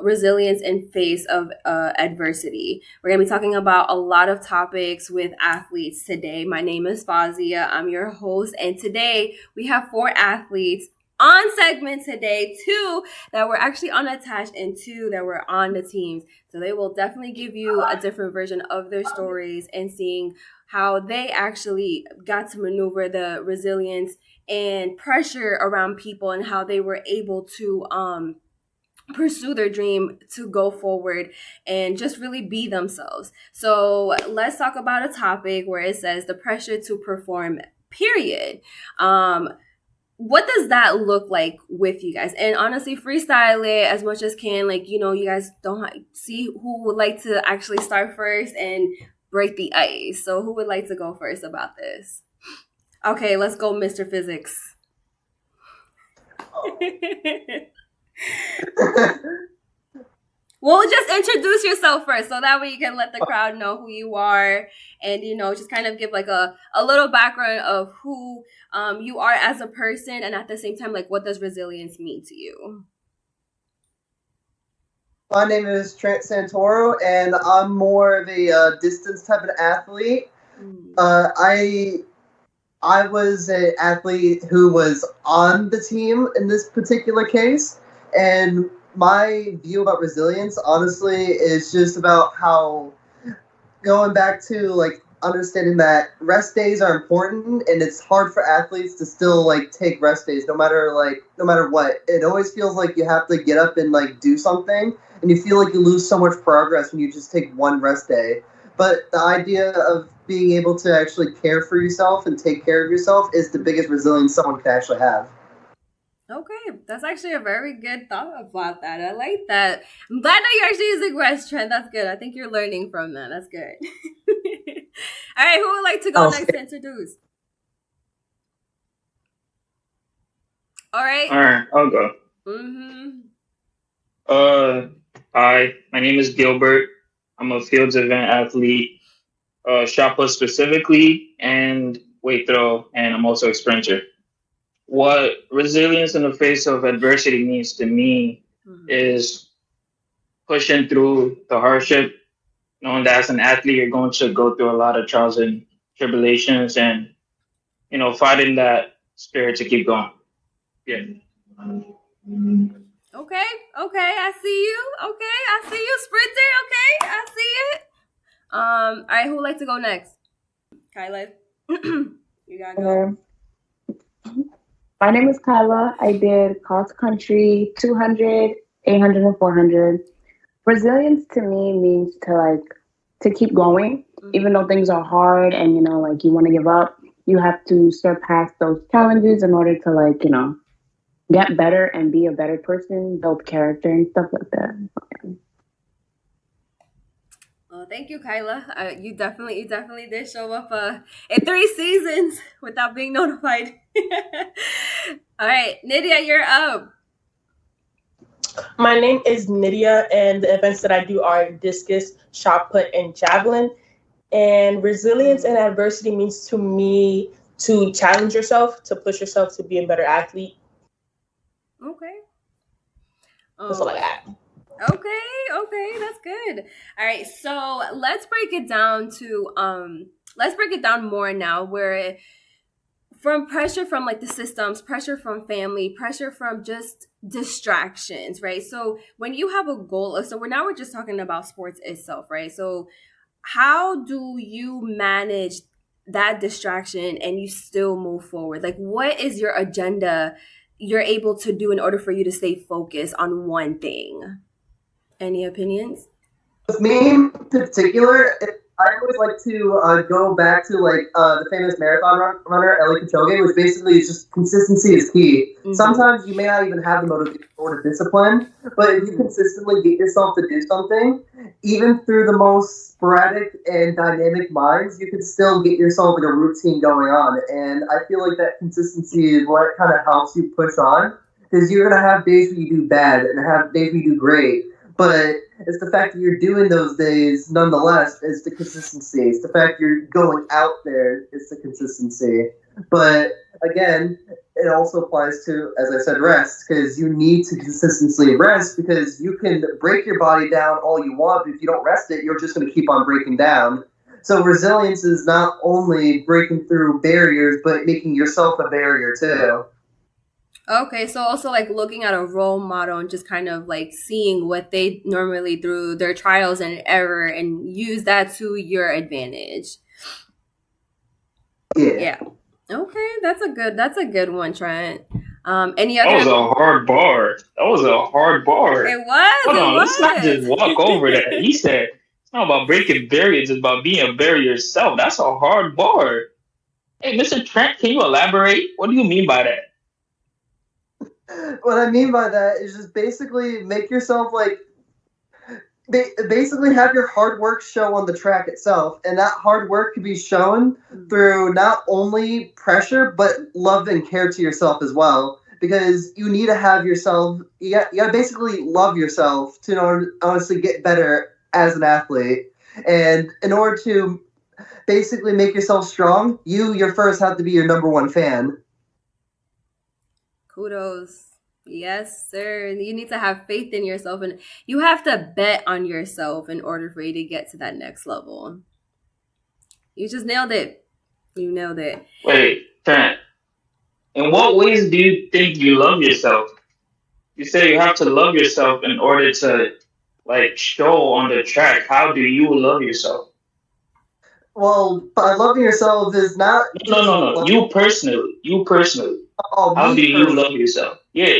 resilience in face of adversity. We're going to be talking about a lot of topics with athletes today. My name is Fazia. I'm your host. And today we have 4 athletes on segment today, 2 that were actually unattached and 2 that were on the teams. So they will definitely give you a different version of their stories and seeing how they actually got to maneuver the resilience and pressure around people and how they were able to pursue their dream, to go forward and just really be themselves. So let's talk about a topic where it says the pressure to perform, period. What does that look like with you guys? And honestly, freestyle it as much as can. Like, you guys don't see who would like to actually start first and break the ice. So who would like to go first about this? Okay, let's go, Mr. Physics. Well, just introduce yourself first so that way you can let the crowd know who you are and, just kind of give like a little background of who you are as a person, and at the same time, like, what does resilience mean to you? My name is Trent Santoro, and I'm more of a distance type of athlete. I was an athlete who was on the team in this particular case, and my view about resilience, honestly, is just about how going back to like understanding that rest days are important, and it's hard for athletes to still like take rest days no matter what. It always feels like you have to get up and like do something, and you feel like you lose so much progress when you just take one rest day. But the idea of being able to actually care for yourself and take care of yourself is the biggest resilience someone can actually have. Okay, that's actually a very good thought about that. I like that. I'm glad that you're actually using rest, Trent. That's good. I think you're learning from that. That's good. All right, who would like to go next to introduce? All right, I'll go. Hi, my name is Gilbert. I'm a fields event athlete, shot put specifically, and weight throw, and I'm also a sprinter. What resilience in the face of adversity means to me is pushing through the hardship, knowing that as an athlete, you're going to go through a lot of trials and tribulations and, fighting that spirit to keep going. Yeah. Okay, I see you. Okay, I see you, sprinter. Okay, I see it. All right, who would like to go next? Kyla, you gotta go. My name is Kyla. I did cross country, 200, 800, and 400. Resilience to me means to keep going, even though things are hard and, you want to give up. You have to surpass those challenges in order to, get better and be a better person, build character and stuff like that. Well, thank you, Kyla. You definitely did show up in 3 seasons without being notified. All right, Nydia, you're up. My name is Nydia, and the events that I do are discus, shot put, and javelin. And resilience and adversity means to me to challenge yourself, to push yourself to be a better athlete. Okay. That's all I got. Okay, that's good. All right, so let's break it down more now, where from pressure from like the systems, pressure from family, pressure from just distractions, right? So when you have a goal, so we're just talking about sports itself, right? So how do you manage that distraction and you still move forward? Like, what is your agenda you're able to do in order for you to stay focused on one thing? Any opinions? With me in particular, I always like to go back to the famous marathon runner Eliud Kipchoge, which basically is just consistency is key. Sometimes you may not even have the motivation or the discipline, but if you consistently get yourself to do something, even through the most sporadic and dynamic minds, you can still get yourself in a routine going on. And I feel like that consistency is what kind of helps you push on, because you're gonna have days where you do bad and have days where you do great. But it's the fact that you're doing those days nonetheless. It's the consistency. It's the fact you're going out there. It's the consistency. But again, it also applies to, as I said, rest, because you need to consistently rest, because you can break your body down all you want, but if you don't rest it, you're just going to keep on breaking down. So resilience is not only breaking through barriers, but making yourself a barrier too. Okay, so also like looking at a role model and just kind of like seeing what they normally through their trials and error and use that to your advantage. Yeah. Okay, that's a good one, Trent. Any That was other? a hard bar. That was a hard bar. It was. Hold on, let's not just walk over that. It He said it's not about breaking barriers, it's about being a barrier yourself. That's a hard bar. Hey, Mr. Trent, can you elaborate? What do you mean by that? What I mean by that is just basically make yourself like basically have your hard work show on the track itself, and that hard work can be shown through not only pressure but love and care to yourself as well, because you need to have yourself, you gotta basically love yourself to honestly get better as an athlete. And in order to basically make yourself strong, you first have to be your number one fan. Kudos. Yes, sir. You need to have faith in yourself and you have to bet on yourself in order for you to get to that next level. You just nailed it. You nailed it. Wait, Trent, in what ways do you think you love yourself? You say you have to love yourself in order to like show on the track. How do you love yourself? Well, by loving yourself is not No, just no, no, no. You personally. You personally. oh How do me you personally. love yourself? Yeah.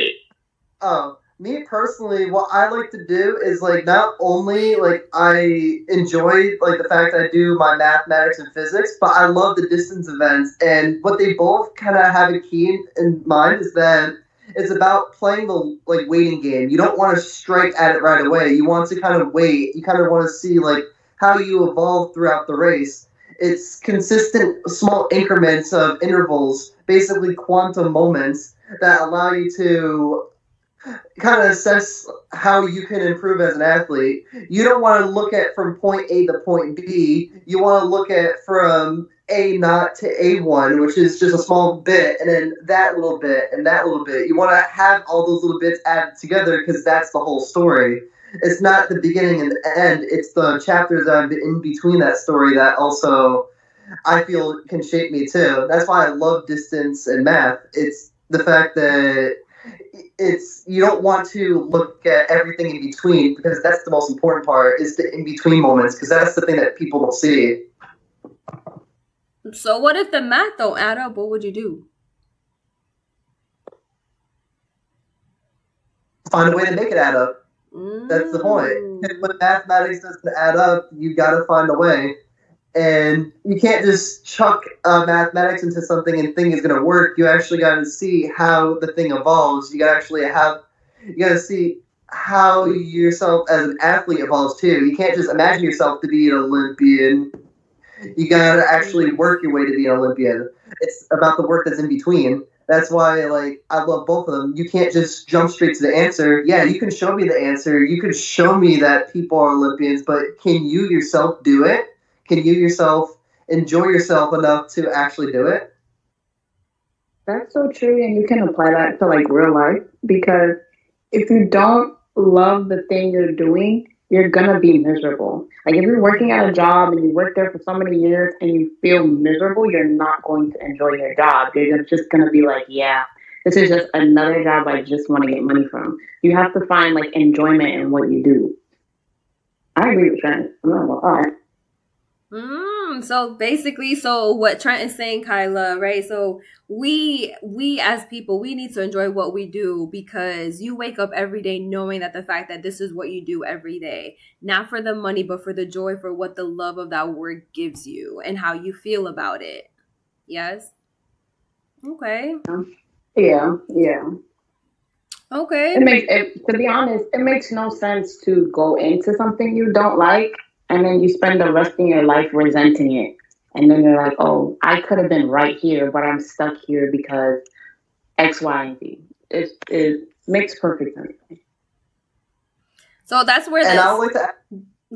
Me personally, what I like to do is like not only like I enjoy like the fact I do my mathematics and physics, but I love the distance events. And what they both kind of have a key in mind is that it's about playing the like waiting game. You don't want to strike at it right away. You want to kind of wait. You kind of want to see like how you evolve throughout the race. It's consistent small increments of intervals, basically quantum moments that allow you to kind of assess how you can improve as an athlete. You don't want to look at from point A to point B. You want to look at from A naught to A1, which is just a small bit, and then that little bit and that little bit. You want to have all those little bits added together because that's the whole story. It's not the beginning and the end. It's the chapters that are in between that story that also I feel can shape me too. That's why I love distance and math. It's the fact that it's you don't want to look at everything in between, because that's the most important part, is the in between moments, because that's the thing that people don't see. So what if the math don't add up? What would you do? Find a way to make it add up. That's the point. When mathematics doesn't add up, you got to find a way. And you can't just chuck mathematics into something and think it's going to work. You actually got to see how the thing evolves. You got to see how yourself as an athlete evolves too. You can't just imagine yourself to be an Olympian. You got to actually work your way to be an Olympian. It's about the work that's in between. That's why, like, I love both of them. You can't just jump straight to the answer. Yeah, you can show me the answer. You can show me that people are Olympians, but can you yourself do it? Can you yourself enjoy yourself enough to actually do it? That's so true, and you can apply that to like real life, because if you don't love the thing you're doing, you're gonna be miserable. Like if you're working at a job and you work there for so many years and you feel miserable, you're not going to enjoy your job. You're just gonna be like, yeah, this is just another job I just want to get money from. You have to find like enjoyment in what you do. I agree with Trent. I'm not gonna lie. So basically, so what Trent is saying, Kyla, right? So we as people, we need to enjoy what we do, because you wake up every day knowing that the fact that this is what you do every day, not for the money, but for the joy, for what the love of that work gives you and how you feel about it. Yes. Okay. Yeah. Okay. To be honest, it makes no sense to go into something you don't like and then you spend the rest of your life resenting it. And then you're like, oh, I could have been right here, but I'm stuck here because X, Y, and Z. It makes perfect sense. So that's where and I would like to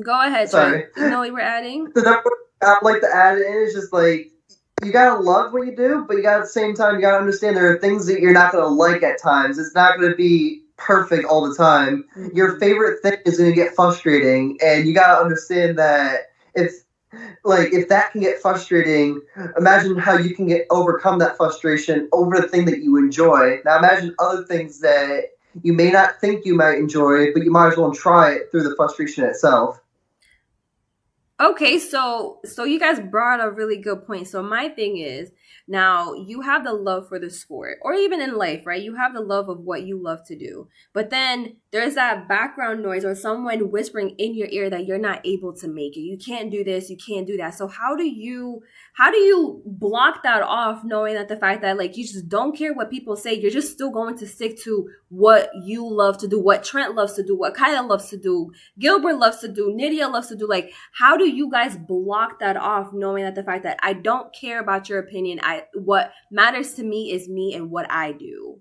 go ahead. Sorry. Trent. You know what you were adding? The number I'd like to add in is just like you gotta love what you do, but you gotta at the same time you gotta understand there are things that you're not gonna like at times. It's not gonna be perfect all the time. Mm-hmm. Your favorite thing is gonna get frustrating, and you gotta understand that if that can get frustrating, imagine how you can overcome that frustration over the thing that you enjoy. Now imagine other things that you may not think you might enjoy, but you might as well try it through the frustration itself. Okay, so you guys brought a really good point. So my thing is, now you have the love for the sport, or even in life, right? You have the love of what you love to do. But then there's that background noise or someone whispering in your ear that you're not able to make it. You can't do this, you can't do that. So how do you block that off, knowing that the fact that like you just don't care what people say, you're just still going to stick to what you love to do, what Trent loves to do, what Kyla loves to do, Gilbert loves to do, Nydia loves to do. Like, how do you guys block that off, knowing that the fact that I don't care about your opinion, what matters to me is me and what I do?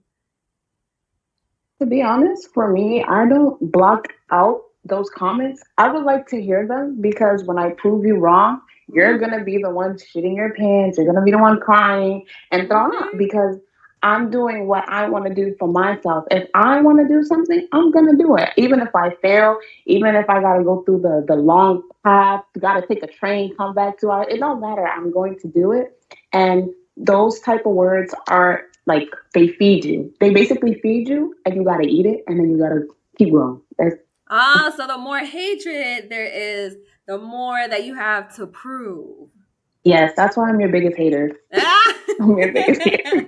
To be honest, for me, I don't block out those comments. I would like to hear them because when I prove you wrong, you're gonna be the one shitting your pants. You're gonna be the one crying and throwing up because I'm doing what I want to do for myself. If I want to do something, I'm gonna do it. Even if I fail, even if I gotta go through the long path, gotta take a train, come back to it. It don't matter. I'm going to do it. And those type of words are like they feed you. They basically feed you, and you gotta eat it, and then you gotta keep growing. So the more hatred there is, the more that you have to prove. Yes, that's why I'm your biggest hater. I'm your biggest hater.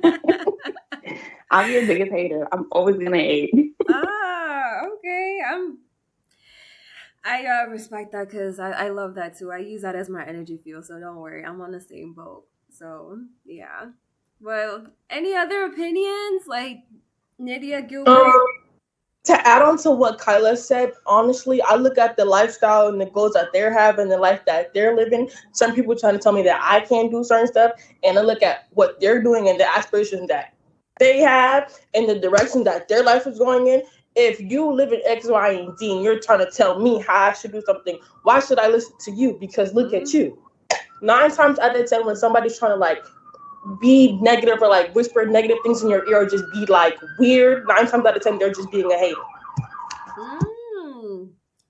I'm your biggest hater. I'm always gonna hate. Okay. I respect that because I love that too. I use that as my energy fuel, so don't worry. I'm on the same boat. So yeah. Well, any other opinions? Like Nydia, Gilbert? To add on to what Kyla said, honestly, I look at the lifestyle and the goals that they're having, the life that they're living. Some people trying to tell me that I can't do certain stuff, and I look at what they're doing and the aspirations that they have and the direction that their life is going in. If you live in X, Y, and Z, and you're trying to tell me how I should do something, why should I listen to you? Because look at you. 9 times out of 10, when somebody's trying to like be negative or like whisper negative things in your ear or just be like weird, 9 times out of 10 they're just being a hater.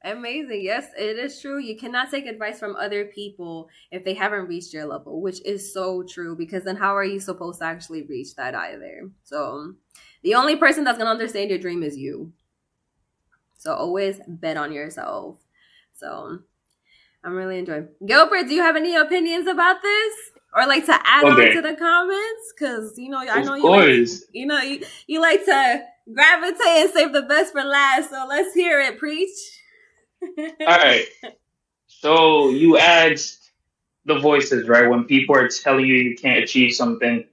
Amazing. Yes, it is true. You cannot take advice from other people if they haven't reached your level, which is so true, because then how are you supposed to actually reach that either? So the only person that's going to understand your dream is you. So always bet on yourself. So I'm really enjoying. Gilbert, do you have any opinions about this? Or like to add on to the comments? Because, I know you like to gravitate and save the best for last. So let's hear it. Preach. All right. So you asked the voices, right? When people are telling you can't achieve something,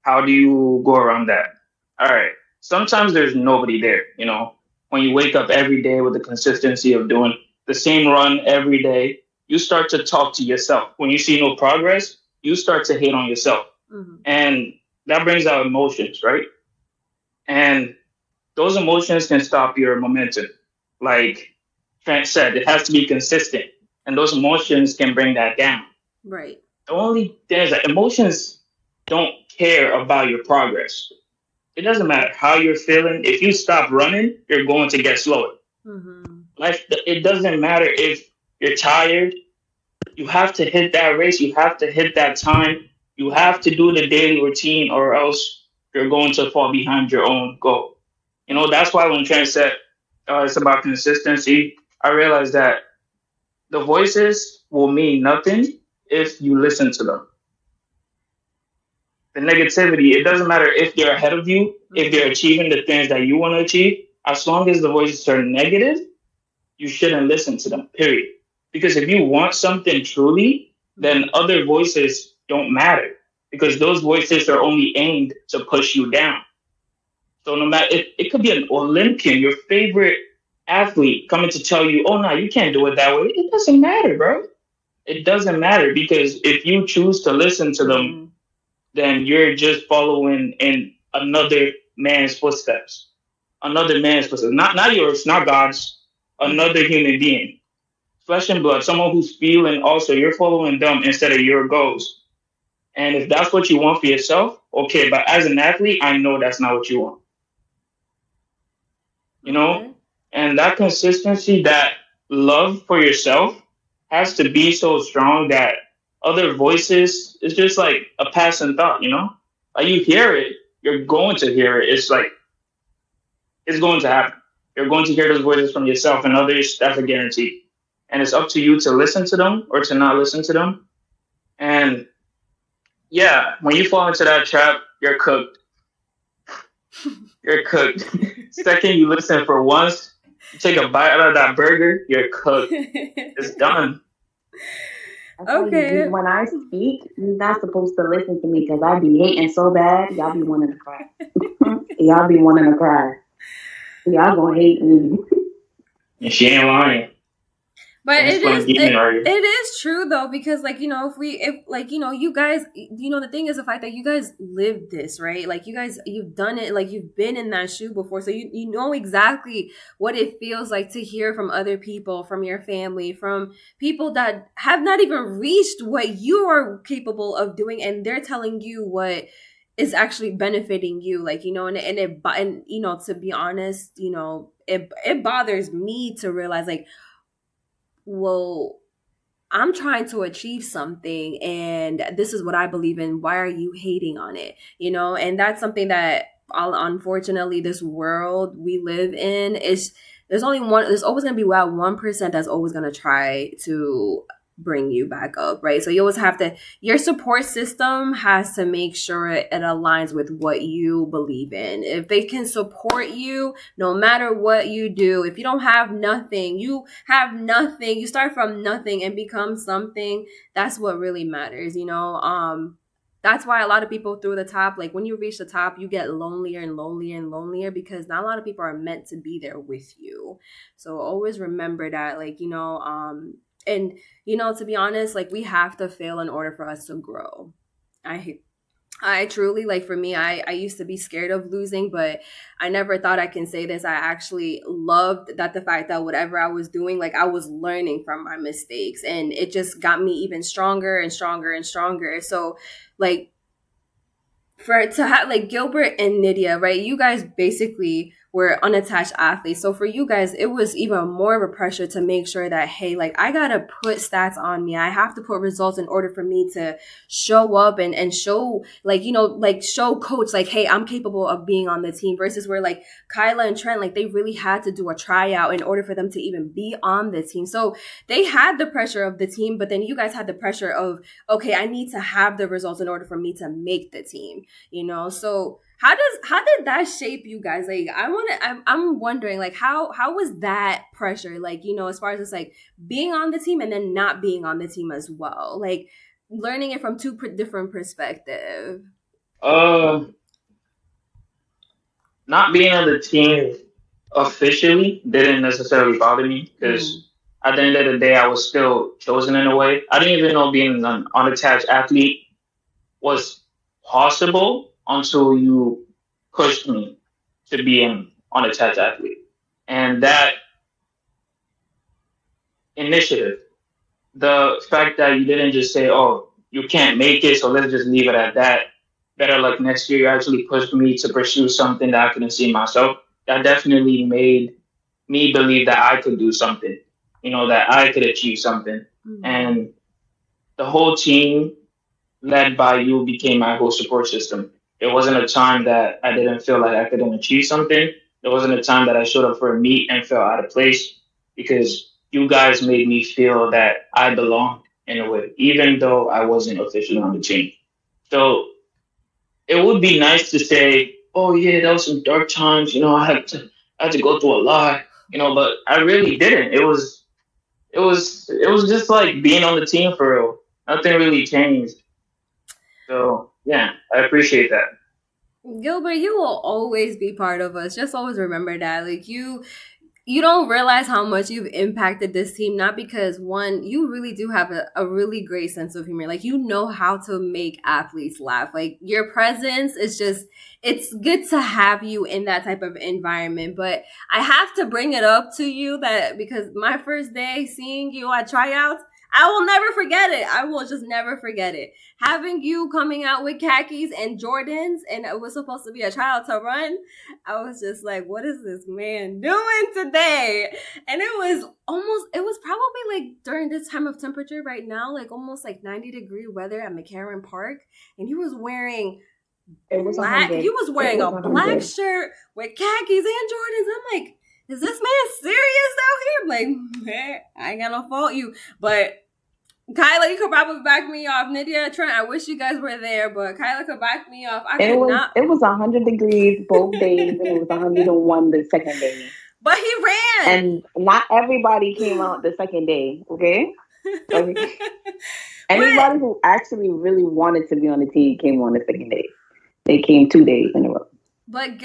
how do you go around that? All right. Sometimes there's nobody there, When you wake up every day with the consistency of doing the same run every day, you start to talk to yourself. When you see no progress, you start to hate on yourself. Mm-hmm. And that brings out emotions, right? And those emotions can stop your momentum. Like Trent said, it has to be consistent. And those emotions can bring that down. Right. The only thing is that emotions don't care about your progress. It doesn't matter how you're feeling. If you stop running, you're going to get slower. Mm-hmm. Life, it doesn't matter if you're tired. You have to hit that race. You have to hit that time. You have to do the daily routine, or else you're going to fall behind your own goal. That's why when Trent said it's about consistency, I realized that the voices will mean nothing if you listen to them. The negativity, it doesn't matter if they're ahead of you, if they're achieving the things that you want to achieve. As long as the voices are negative, you shouldn't listen to them, period. Because if you want something truly, then other voices don't matter, because those voices are only aimed to push you down. So no matter, it could be an Olympian, your favorite athlete, coming to tell you, oh, no, you can't do it that way. It doesn't matter, bro. It doesn't matter, because if you choose to listen to them, then you're just following in another man's footsteps. Another man's footsteps. Not yours, not God's. Another human being. Flesh and blood, someone who's feeling also, you're following them instead of your goals. And if that's what you want for yourself, okay. But as an athlete, I know that's not what you want. You know, Okay. and that consistency, that love for yourself has to be so strong that other voices is just like a passing thought, you know? Like you hear it, you're going to hear it. It's like it's going to happen. You're going to hear those voices from yourself and others, that's a guarantee. And it's up to you to listen to them or to not listen to them. And yeah, when you fall into that trap, you're cooked. You're cooked. Second, you listen for once, you take a bite out of that burger, you're cooked. It's done. I tell Okay. you, when I speak, you're not supposed to listen to me because I be hating so bad. Y'all be wanting to cry. Y'all be wanting to cry. Y'all gonna hate me. And she ain't lying. But Thanks it for is giving her. it is true though, because like, you know, if like, you know, you guys, you know, the thing is the fact that you guys lived this, right? Like you guys, you've done it, like you've been in that shoe before, so you know exactly what it feels like to hear from other people, from your family, from people that have not even reached what you are capable of doing, and they're telling you what is actually benefiting you, like, you know, and you know, to be honest, you know, it bothers me to realize like, well, I'm trying to achieve something and this is what I believe in. Why are you hating on it? You know, and that's something that unfortunately this world we live in is there's always going to be 1% that's always going to try to bring you back up, right? So you always have to, your support system has to make sure it aligns with what you believe in. If they can support you no matter what you do, if you don't have nothing, you have nothing, you start from nothing and become something. That's what really matters, you know. That's why a lot of people through the top, like when you reach the top, you get lonelier and lonelier and lonelier because not a lot of people are meant to be there with you. So always remember that, like, you know, and you know, to be honest, like we have to fail in order for us to grow. I truly, like, for me, I used to be scared of losing, but I never thought I can say this. I actually loved that the fact that whatever I was doing, like I was learning from my mistakes and it just got me even stronger and stronger and stronger. So like for to have like Gilbert and Nydia, right? You guys basically were unattached athletes. So for you guys, it was even more of a pressure to make sure that, hey, like I gotta put stats on me. I have to put results in order for me to show up and show, like, you know, like show coach like, hey, I'm capable of being on the team, versus where like Kyla and Trent, like they really had to do a tryout in order for them to even be on the team. So they had the pressure of the team, but then you guys had the pressure of, okay, I need to have the results in order for me to make the team, you know? So how did that shape you guys? Like I'm wondering like how was that pressure, like, you know, as far as it's like being on the team and then not being on the team as well, like learning it from two different perspectives. Not being on the team officially didn't necessarily bother me because at the end of the day, I was still chosen in a way. I didn't even know being an unattached athlete was possible until you pushed me to be an unattached athlete. And that initiative, the fact that you didn't just say, oh, you can't make it, so let's just leave it at that. Better luck next year. You actually pushed me to pursue something that I couldn't see myself. That definitely made me believe that I could do something, you know, that I could achieve something. And the whole team led by you became my whole support system. There wasn't a time that I didn't feel like I couldn't achieve something. There wasn't a time that I showed up for a meet and felt out of place because you guys made me feel that I belonged in a way, even though I wasn't officially on the team. So it would be nice to say, oh yeah, that was some dark times, you know, I had to go through a lot, you know, but I really didn't. It was just like being on the team for real. Nothing really changed. So yeah, I appreciate that. Gilbert, you will always be part of us. Just always remember that. Like you don't realize how much you've impacted this team, not because one, you really do have a really great sense of humor. Like you know how to make athletes laugh. Like your presence is just, it's good to have you in that type of environment. But I have to bring it up to you that because my first day seeing you at tryouts, I will never forget it. I will just never forget it. Having you coming out with khakis and Jordans, and it was supposed to be a trial to run, I was just like, what is this man doing today? And it was probably like during this time of temperature right now, like almost like 90-degree weather at McCarran Park. And he was wearing black. He was wearing a black shirt with khakis and Jordans. I'm like, is this man serious out here? I'm like, man, I ain't gonna fault you. But Kyla, you could probably back me off. Nydia, Trent, I wish you guys were there, but Kyla could back me off. It was 100 degrees both days, and it was 101 the second day. But he ran. And not everybody came out the second day, okay? Anybody who actually really wanted to be on the team came on the second day. They came 2 days in a row. But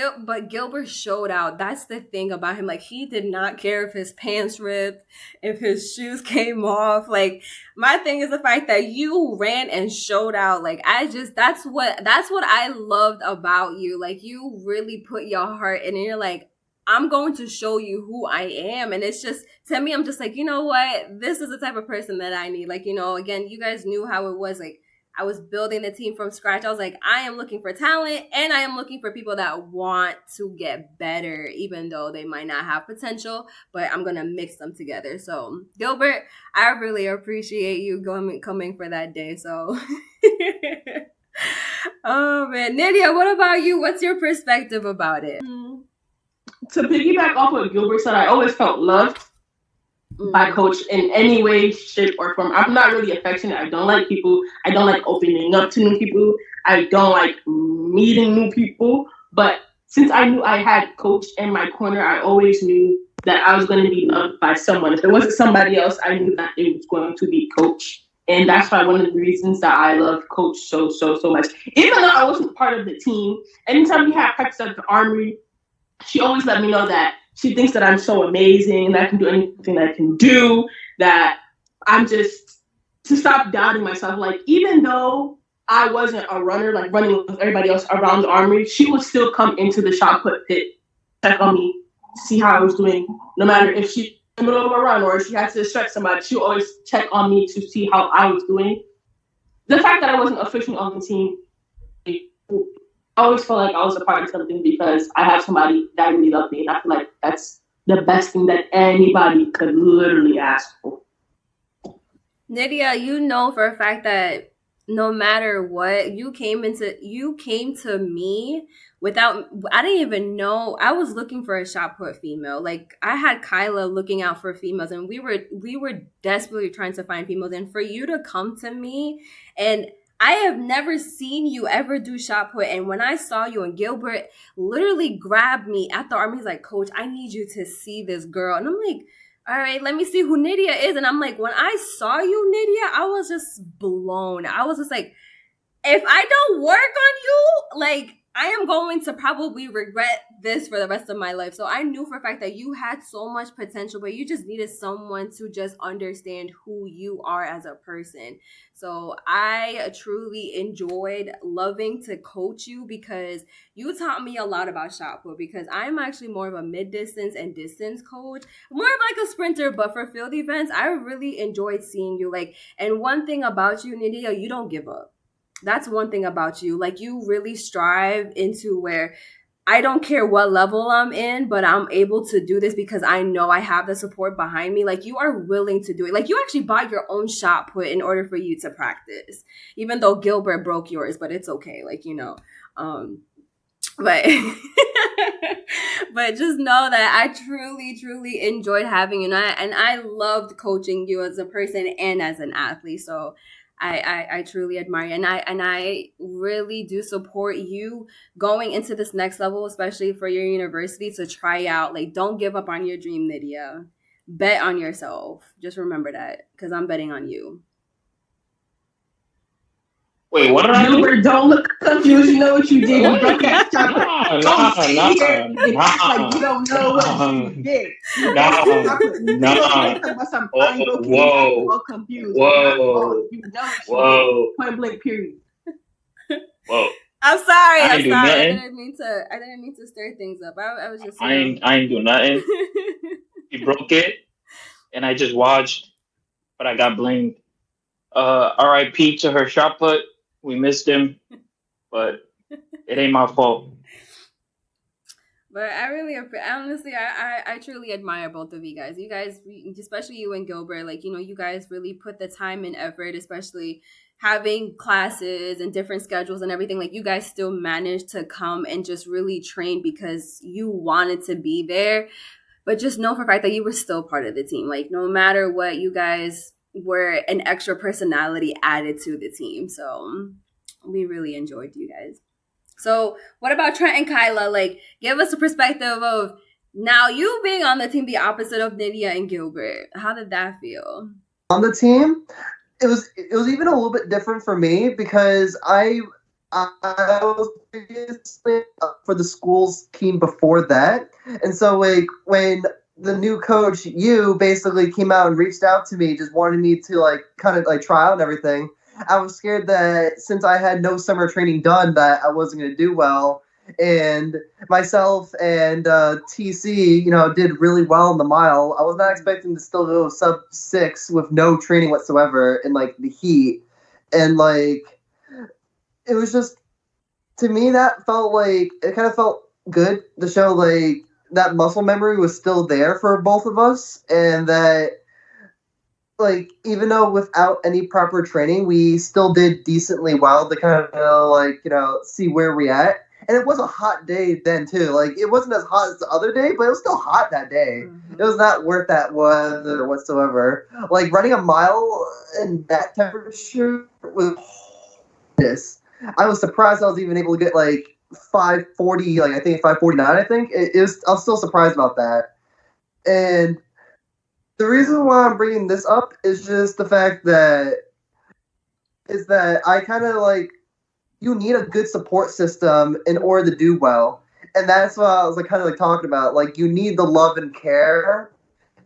Gilbert showed out. That's the thing about him. Like, he did not care if his pants ripped, if his shoes came off. Like, my thing is the fact that you ran and showed out. Like, that's what I loved about you. Like, you really put your heart in, and you're like, I'm going to show you who I am. And it's just, to me, I'm just like, you know what? This is the type of person that I need. Like, you know, again, you guys knew how it was. Like, I was building the team from scratch. I was like, I am looking for talent, and I am looking for people that want to get better, even though they might not have potential, but I'm going to mix them together. So, Gilbert, I really appreciate you coming for that day. So, oh man. Nydia, what about you? What's your perspective about it? To piggyback off what Gilbert said, I always felt loved by Coach in any way, shape, or form. I'm not really affectionate. I don't like people. I don't like opening up to new people. I don't like meeting new people. But since I knew I had Coach in my corner, I always knew that I was going to be loved by someone. If it wasn't somebody else, I knew that it was going to be Coach. And that's why one of the reasons that I love Coach so much. Even though I wasn't part of the team, anytime we had practice at the Armory, she always let me know that she thinks that I'm so amazing and I can do anything I can do, that I'm just, to stop doubting myself. Like, even though I wasn't a runner, like running with everybody else around the Armory, she would still come into the shot put pit, check on me, see how I was doing. No matter if she in the middle of a run or if she had to stretch somebody, she would always check on me to see how I was doing. The fact that I wasn't officially on the team, I always felt like I was a part of something because I have somebody that really loved me. And I feel like that's the best thing that anybody could literally ask for. Nydia, you know for a fact that no matter what, you came to me without, I didn't even know. I was looking for a shot put female. Like, I had Kyla looking out for females, and we were desperately trying to find females. And for you to come to me, and I have never seen you ever do shot put. And when I saw you, and Gilbert literally grabbed me at the Army, he's like, Coach, I need you to see this girl. And I'm like, all right, let me see who Nydia is. And I'm like, when I saw you, Nydia, I was just blown. I was just like, if I don't work on you, like, I am going to probably regret this for the rest of my life. So I knew for a fact that you had so much potential, but you just needed someone to just understand who you are as a person. So I truly enjoyed loving to coach you because you taught me a lot about shot put, because I'm actually more of a mid-distance and distance coach, more of like a sprinter, but for field events, I really enjoyed seeing you. Like, and one thing about you, Nydia, you don't give up. That's one thing about you. Like, you really strive into where I don't care what level I'm in, but I'm able to do this because I know I have the support behind me. Like, you are willing to do it. Like, you actually bought your own shot put in order for you to practice, even though Gilbert broke yours, but it's okay. Like, you know, but but just know that I truly enjoyed having you, and I loved coaching you as a person and as an athlete. So I truly admire you, and I really do support you going into this next level, especially for your university, to try out. Like, don't give up on your dream, Nydia. Bet on yourself. Just remember that, because I'm betting on you. Wait, what did I do? Don't look confused. You know what you did. You broke that chocolate. Nah. You don't know what you did. Whoa. Confused. Whoa. You know point blank period. Whoa. I'm sorry. I didn't mean to stir things up. I was just. I ain't do nothing. He broke it, and I just watched but I got blamed. R.I.P. to her shot put. We missed him, but it ain't my fault. But I really, honestly, I truly admire both of you guys. You guys, especially you and Gilbert, like, you guys really put the time and effort, especially having classes and different schedules and everything. Like, you guys still managed to come and just really train because you wanted to be there. But just know for a fact that you were still part of the team. Like, no matter what, you guys were an extra personality added to the team. So we really enjoyed you guys. So what about Trent and Kyla? Like, give us a perspective of now you being on the team, the opposite of Nydia and Gilbert. How did that feel? On the team, it was even a little bit different for me because I was previously for the school's team before that, and so like when the new coach you basically came out and reached out to me, just wanted me to like kind of like try out and everything. I was scared that since I had no summer training done, that I wasn't going to do well. And myself and TC, did really well in the mile. I was not expecting to still go sub 6 with no training whatsoever in like the heat, and like it was just to me that felt like it kind of felt good to show like that muscle memory was still there for both of us, and that like even though without any proper training we still did decently well to kind of like see where we at. And it was a hot day then too. Like it wasn't as hot as the other day, but it was still hot that day. It was not worth that weather whatsoever. Like running a mile in that temperature was this. I was surprised I was even able to get like 5:40, like I think 5:49. I think it was. I was still surprised about that. And the reason why I'm bringing this up is just the fact that I kind of like you need a good support system in order to do well, and that's what I was like kind of like talking about. Like you need the love and care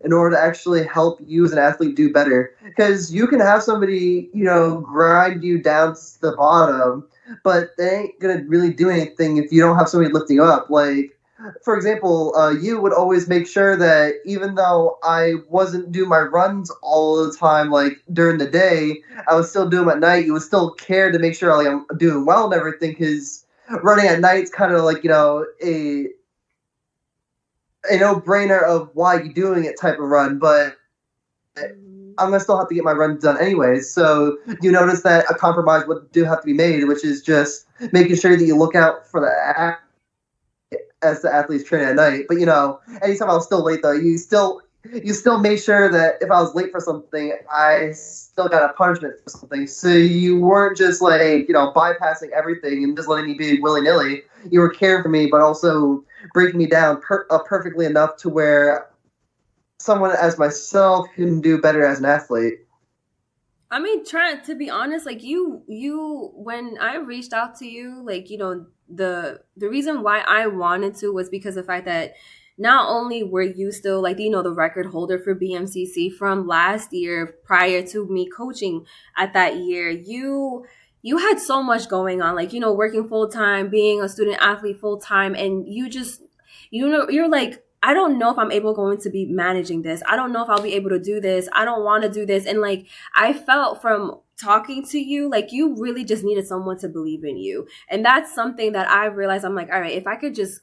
in order to actually help you as an athlete do better. Because you can have somebody grind you down to the bottom, but they ain't gonna really do anything if you don't have somebody lifting you up. Like for example, you would always make sure that even though I wasn't doing my runs all the time, like during the day, I was still doing them at night. You would still care to make sure like I'm doing well and everything, because running at night is kind of like a no-brainer of why you're doing it type of run, but I'm gonna still have to get my runs done anyways. So you notice that a compromise would do have to be made, which is just making sure that you look out for the as the athletes train at night. But anytime I was still late though, you still made sure that if I was late for something, I still got a punishment for something. So you weren't just like bypassing everything and just letting me be willy nilly. You were caring for me, but also breaking me down perfectly enough to where someone as myself can do better as an athlete. I mean, Trent, to be honest, like you when I reached out to you, like, the reason why I wanted to was because of the fact that not only were you still like, the record holder for BMCC from last year prior to me coaching at that year, you had so much going on, like, working full time, being a student athlete full time. And you just, you're like, I don't know if I'm going to be managing this. I don't know if I'll be able to do this. I don't want to do this. And like, I felt from talking to you, like you really just needed someone to believe in you. And that's something that I realized. I'm like, all right, if I could just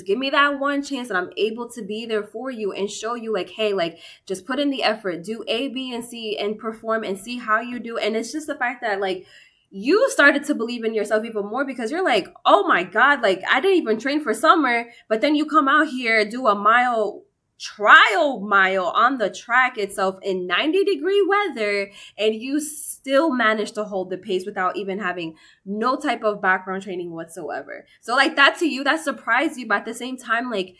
give me that one chance and I'm able to be there for you and show you like, hey, like just put in the effort, do A, B, and C and perform and see how you do. And it's just the fact that like, you started to believe in yourself even more because you're like, oh my God, like I didn't even train for summer, but then you come out here, do a trial mile on the track itself in 90-degree weather, and you still manage to hold the pace without even having no type of background training whatsoever. So like that to you, that surprised you, but at the same time, like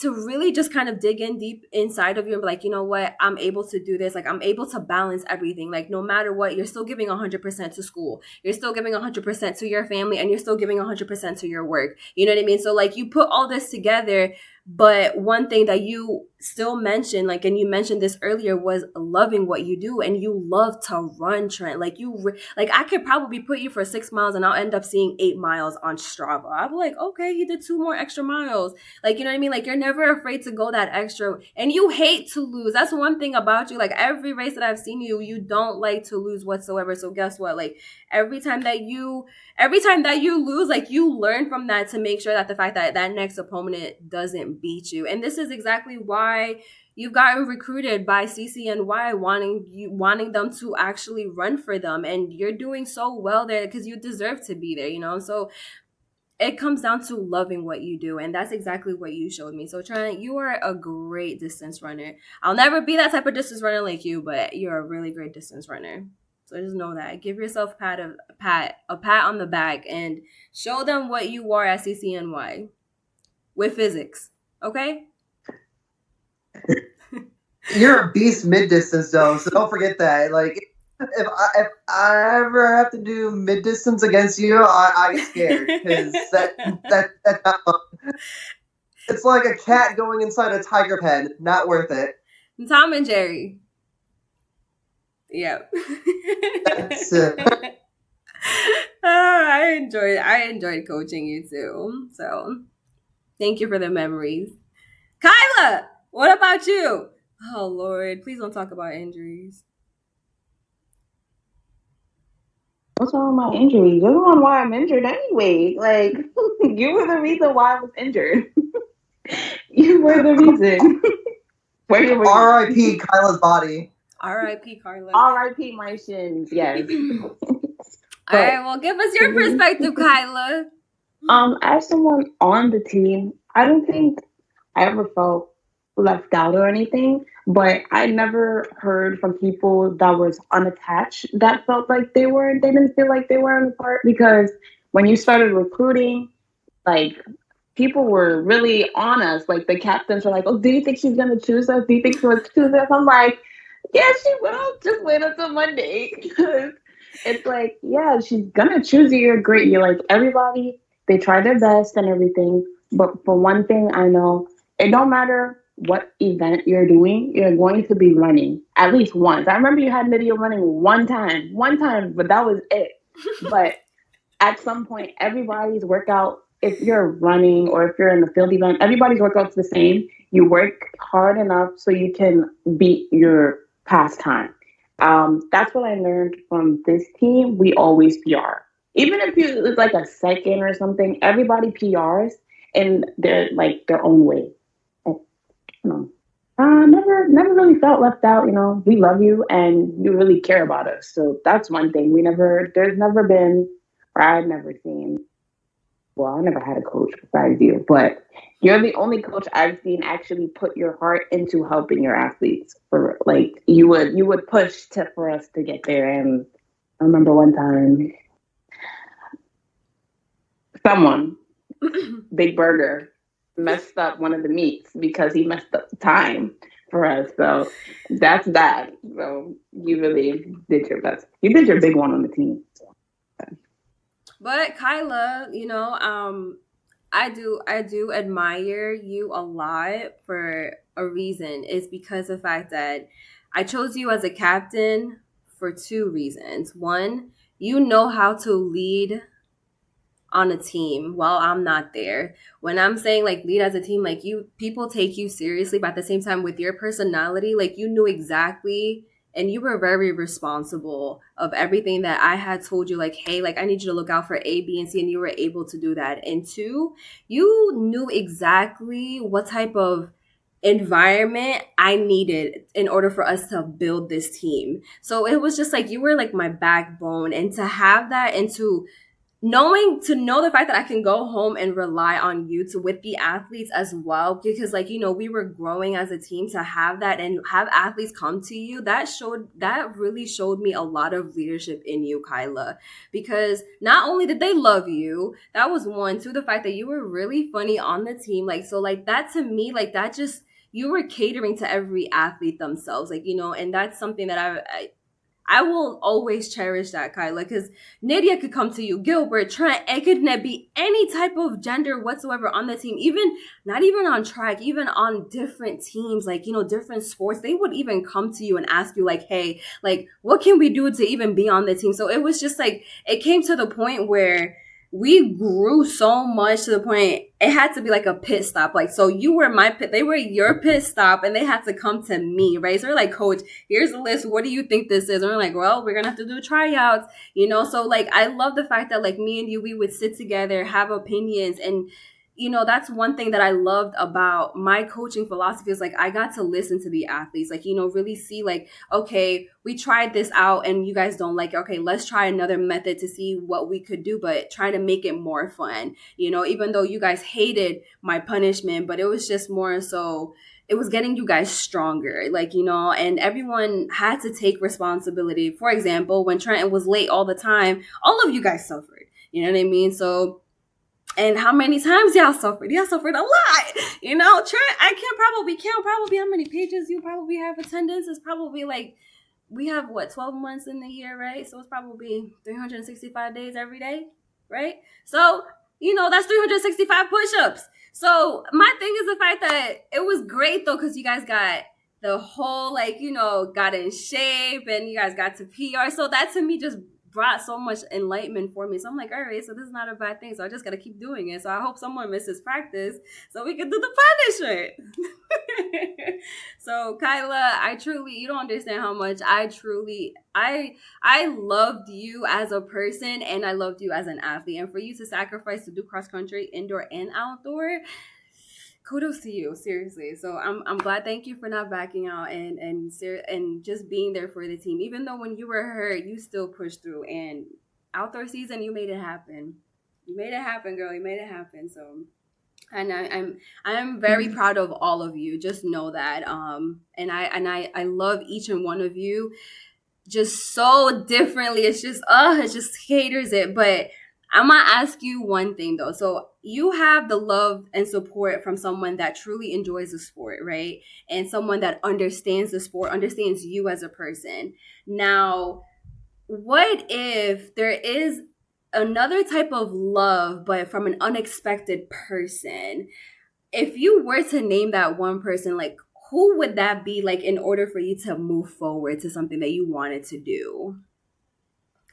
to really just kind of dig in deep inside of you and be like, you know what, I'm able to do this. Like I'm able to balance everything. Like no matter what, you're still giving 100% to school. You're still giving 100% to your family, and you're still giving 100% to your work. You know what I mean? So like you put all this together, But one thing that you still mentioned, like, and you mentioned this earlier, was loving what you do, and you love to run, Trent. Like like I could probably put you for 6 miles, and I'll end up seeing 8 miles on Strava. I'm like, okay, he did 2 more extra miles. Like, you know what I mean? Like, you're never afraid to go that extra, and you hate to lose. That's one thing about you. Like, every race that I've seen you, you don't like to lose whatsoever. So guess what? Like, every time that you lose, like, you learn from that to make sure that the fact that that next opponent doesn't beat you. And this is exactly why you've gotten recruited by CCNY, wanting them to actually run for them, and you're doing so well there because you deserve to be there, you know. So it comes down to loving what you do, and that's exactly what you showed me. So Trent, you are a great distance runner. I'll never be that type of distance runner like you, but you're a really great distance runner. So just know that. Give yourself a pat on the back, and show them what you are at CCNY with physics. Okay? You're a beast mid distance though, so don't forget that. Like, if I ever have to do mid distance against you, I get scared because that's not fun. It's like a cat going inside a tiger pen. Not worth it. Tom and Jerry. Yep. That's I enjoyed coaching you too. So thank you for the memories. Kyla, what about you? Oh Lord, please don't talk about injuries. What's wrong with my injury? You're the one why I'm injured anyway. Like, you were the reason why I was injured. You were the reason. R.I.P. Kyla's body. R.I.P. Carla. R.I.P. my shins. Yes. All right, well, give us your perspective, Kyla. As someone on the team, I don't think I ever felt left out or anything, but I never heard from people that was unattached that felt like they didn't feel like they weren't a part, because when you started recruiting, like, people were really on us. Like, the captains were like, oh, do you think she's going to choose us? Do you think she'll choose us? I'm like, yeah, she will. Just wait until Monday. Because it's like, yeah, she's going to choose you. You're great. You're like, everybody, they try their best and everything. But for one thing, I know it don't matter what event you're doing, you're going to be running at least once. I remember you had Lydia running one time, but that was it. But at some point, everybody's workout, if you're running or if you're in the field event, everybody's workout's the same. You work hard enough so you can beat your past time. That's what I learned from this team. We always PR. Even if it's like a second or something, everybody PRs in their own way. Never really felt left out. You know, we love you and you really care about us. So that's one thing. There's never been, or I've never seen. Well, I never had a coach besides you, but you're the only coach I've seen actually put your heart into helping your athletes. For like, you would push for us to get there. And I remember one time, someone, Big Burger, messed up one of the meets because he messed up the time for us. So that's that. So you really did your best. You did your big one on the team. But Kyla, you know, I do admire you a lot for a reason. It's because of the fact that I chose you as a captain for 2 reasons. One, you know how to lead on a team while I'm not there. When I'm saying like lead as a team, like, people take you seriously, but at the same time with your personality, like, you knew exactly, and you were very responsible of everything that I had told you, like, hey, like, I need you to look out for A, B, and C, and you were able to do that. And 2, you knew exactly what type of environment I needed in order for us to build this team. So it was just like, you were like my backbone, and to have that, and to know the fact that I can go home and rely on you with the athletes as well, because, like, you know, we were growing as a team, to have that and have athletes come to you, that really showed me a lot of leadership in you, Kyla, because not only did they love you, that was 1, 2, the fact that you were really funny on the team, like, so, like, that to me, like, that just, you were catering to every athlete themselves, like, you know, and that's something that I will always cherish that, Kyla, because Nydia could come to you, Gilbert, Trent, it could be any type of gender whatsoever on the team, even not even on track, even on different teams, like, different sports. They would even come to you and ask you, like, hey, like, what can we do to even be on the team? So it was just like, it came to the point where we grew so much to the point it had to be like a pit stop. Like, so you were my pit, they were your pit stop, and they had to come to me, right? So they're like, coach, here's the list. What do you think this is? And we're like, well, we're gonna have to do tryouts, So like, I love the fact that like me and you, we would sit together, have opinions, and that's one thing that I loved about my coaching philosophy is like, I got to listen to the athletes, like, really see like, okay, we tried this out and you guys don't like it. Okay, let's try another method to see what we could do, but try to make it more fun, even though you guys hated my punishment, but it was just more so it was getting you guys stronger, like, and everyone had to take responsibility. For example, when Trenton was late all the time, all of you guys suffered, you know what I mean? So, and how many times y'all suffered? Y'all suffered a lot. Trent, I can't probably how many pages you probably have attendance. It's probably like, we have 12 months in the year, right? So it's probably 365 days every day, right? So, that's 365 push-ups. So my thing is the fact that it was great though, because you guys got the whole, like, got in shape and you guys got to PR. So that to me just brought so much enlightenment for me. So I'm like, all right, so this is not a bad thing. So I just got to keep doing it. So I hope someone misses practice so we can do the punishment. So Kyla, you don't understand how much I loved you as a person and I loved you as an athlete. And for you to sacrifice to do cross country, indoor and outdoor, kudos to you, seriously. So I'm glad. Thank you for not backing out and just being there for the team. Even though when you were hurt, you still pushed through. And outdoor season, you made it happen. You made it happen, girl. You made it happen. So, and I'm very proud of all of you. Just know that. And I love each and one of you just so differently. It's just caters it, but. I'm going to ask you one thing, though. So you have the love and support from someone that truly enjoys the sport, right? And someone that understands the sport, understands you as a person. Now, what if there is another type of love, but from an unexpected person? If you were to name that one person, like, who would that be, like, in order for you to move forward to something that you wanted to do?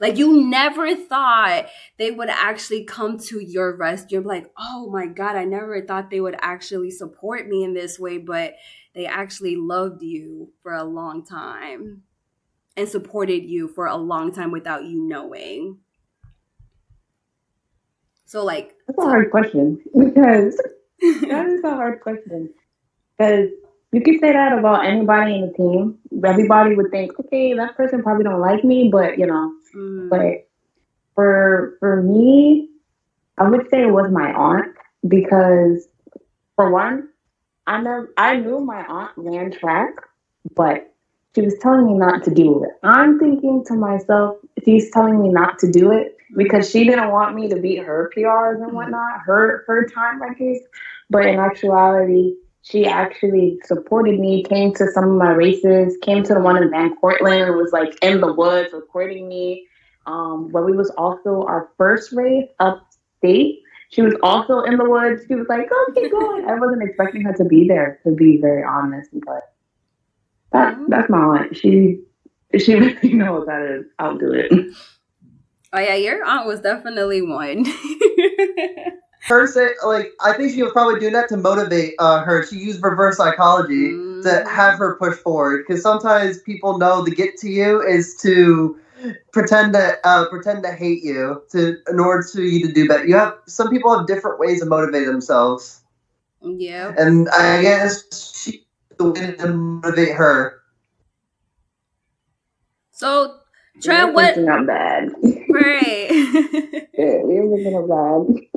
Like, you never thought they would actually come to your rescue. You're like, oh my God, I never thought they would actually support me in this way, but they actually loved you for a long time and supported you for a long time without you knowing. So like, that's a hard question because that is a hard question because you could say that about anybody in the team. Everybody would think, okay, that person probably don't like me, but but for me, I would say it was my aunt because for one, I knew my aunt ran track, but she was telling me not to do it. I'm thinking to myself, she's telling me not to do it because she didn't want me to beat her PRs and whatnot, her time records. But in actuality, she actually supported me, came to some of my races, came to the one in Van Cortlandt, was like in the woods recording me. When we was also our first race upstate, she was also in the woods. She was like, "Oh, keep going." I wasn't expecting her to be there, to be very honest, but that's my aunt. She really knows how to outdo it. Oh yeah, your aunt was definitely one. Person, like, I think she was probably doing that to motivate her. She used reverse psychology to have her push forward. Because sometimes people know the get to you is to pretend to hate you in order for you to do better. Some people have different ways to motivate themselves. Yeah. And I guess she the way to motivate her. So, Trent, what? Not bad. Right. Yeah, we were looking up bad.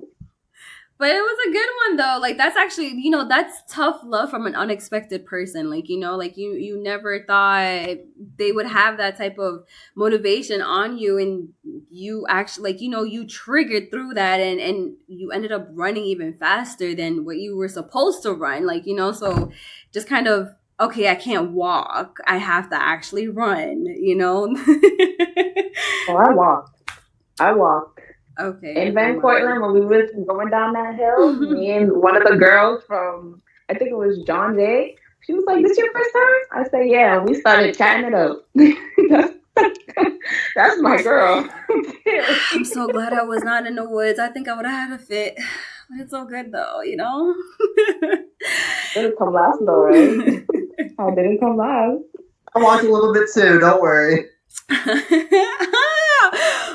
But it was a good one though. Like, that's actually, that's tough love from an unexpected person. Like, like you never thought they would have that type of motivation on you, and you actually, like, you triggered through that, and you ended up running even faster than what you were supposed to run. Like, so just kind of okay, I can't walk. I have to actually run, you know? Oh, I walked. Okay, In never Van Cortlandt, mind. when we was going down that hill, me and one of the girls from, I think it was John Jay, she was like, "This your first time?" I said, "Yeah." And we started chatting it up. That's my girl. I'm so glad I was not in the woods. I think I would have had a fit. But it's so good though, you know? Didn't come last though, right? I didn't come last. I walked a little bit too. Don't worry.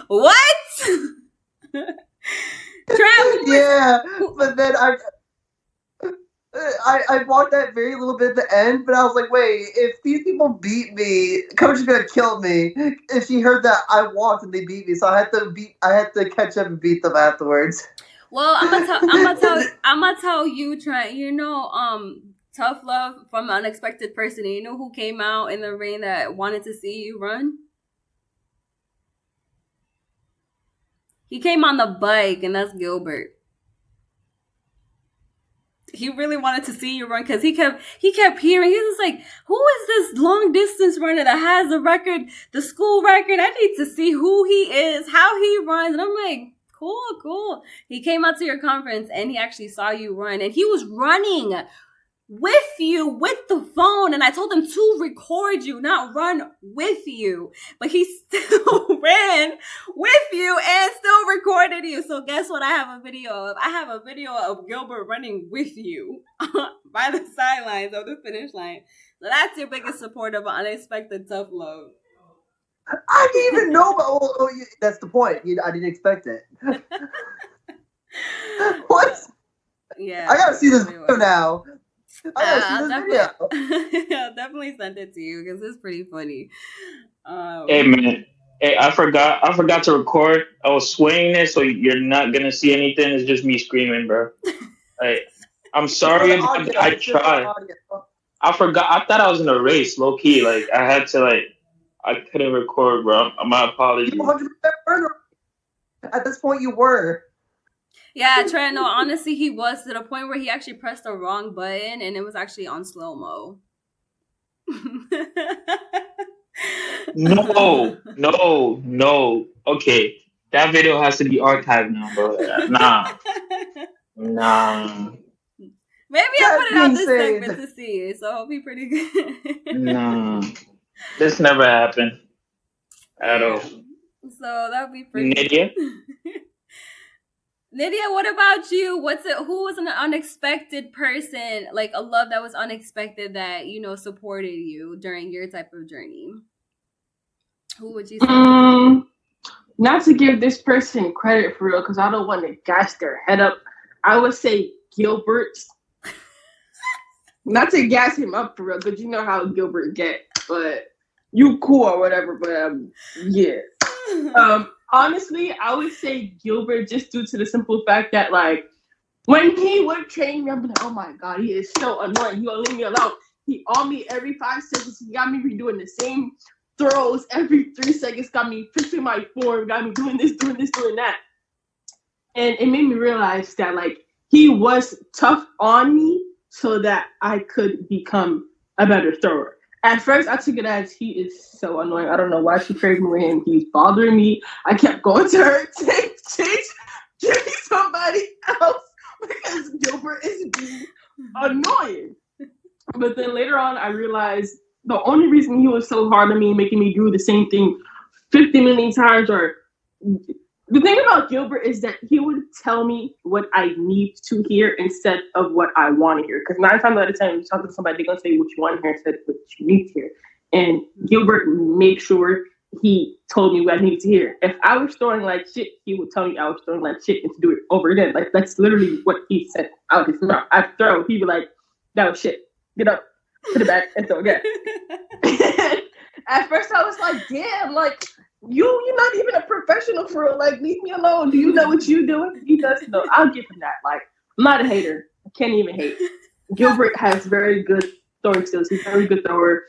What? Trent, Yeah, but then I walked that very little bit at the end, but I was like, wait, if these people beat me, Coach is gonna kill me. If she heard that I walked and they beat me, so I had to catch up and beat them afterwards. well, I'm gonna tell you, Trent. You know, tough love from an unexpected person. You know who came out in the rain that wanted to see you run? He came on the bike, and that's Gilbert. He really wanted to see you run because he kept hearing. He was like, "Who is this long distance runner that has the record, the school record? I need to see who he is, how he runs." And I'm like, cool. He came out to your conference and he actually saw you run, and he was running with you with the phone, and I told him to record you, not run with you, but he still ran with you and still recorded you. So guess what? I have a video of Gilbert running with you by the sidelines of the finish line. So that's your biggest support of unexpected tough love. I didn't even know about. That's the point. I didn't expect it. What? Yeah, I gotta see this video now. I'll definitely send it to you because it's pretty funny. Hey man, hey, I forgot to record. I was swinging it, so you're not gonna see anything. It's just me screaming, bro. Like, I'm sorry about that. I tried. I forgot. I thought I was in a race, low key. Like I had to I couldn't record, bro. My apologies. 100% at this point, you were. Yeah, Trent, no, honestly, he was to the point where he actually pressed the wrong button and it was actually on slow-mo. No. Okay. That video has to be archived now, bro. Nah. Maybe I'll put it on this segment to see it, so it'll be pretty good. Nah. This never happened at all. So that'd be pretty Nydia? Nydia, what about you? Who was an unexpected person, like a love that was unexpected that, you know, supported you during your type of journey? Who would you say? Not to give this person credit for real, because I don't want to gas their head up. I would say Gilbert. Not to gas him up for real, because you know how Gilbert get, but you cool or whatever, but yeah. Honestly, I would say Gilbert just due to the simple fact that, like, when he would train me, I'm like, oh my God, he is so annoying. He won't leave me alone. He on me every 5 seconds. He got me redoing the same throws every 3 seconds, got me fixing my form, got me doing this, doing that. And it made me realize that, like, he was tough on me so that I could become a better thrower. At first, I took it as he is so annoying. I don't know why she paired me with him. He's bothering me. I kept going to her, change, give me somebody else because Gilbert is being annoying. But then later on, I realized the only reason he was so hard on me, making me do the same thing 50 million times, or the thing about Gilbert is that he would tell me what I need to hear instead of what I want to hear. Because 9 times out of 10, when you talk to somebody, they're going to say what you want to hear instead of what you need to hear. And Gilbert made sure he told me what I needed to hear. If I was throwing like shit, he would tell me I was throwing like shit and to do it over again. Like, that's literally what he said out his mouth. I throw, he'd be like, that was shit. Get up, put it back, and throw again. At first, I was like, damn, like, you're not even a professional for real. Like, leave me alone. Do you know what you're doing? He does know. I'll give him that. Like, I'm not a hater. I can't even hate. Gilbert has very good throwing skills. He's a very good thrower.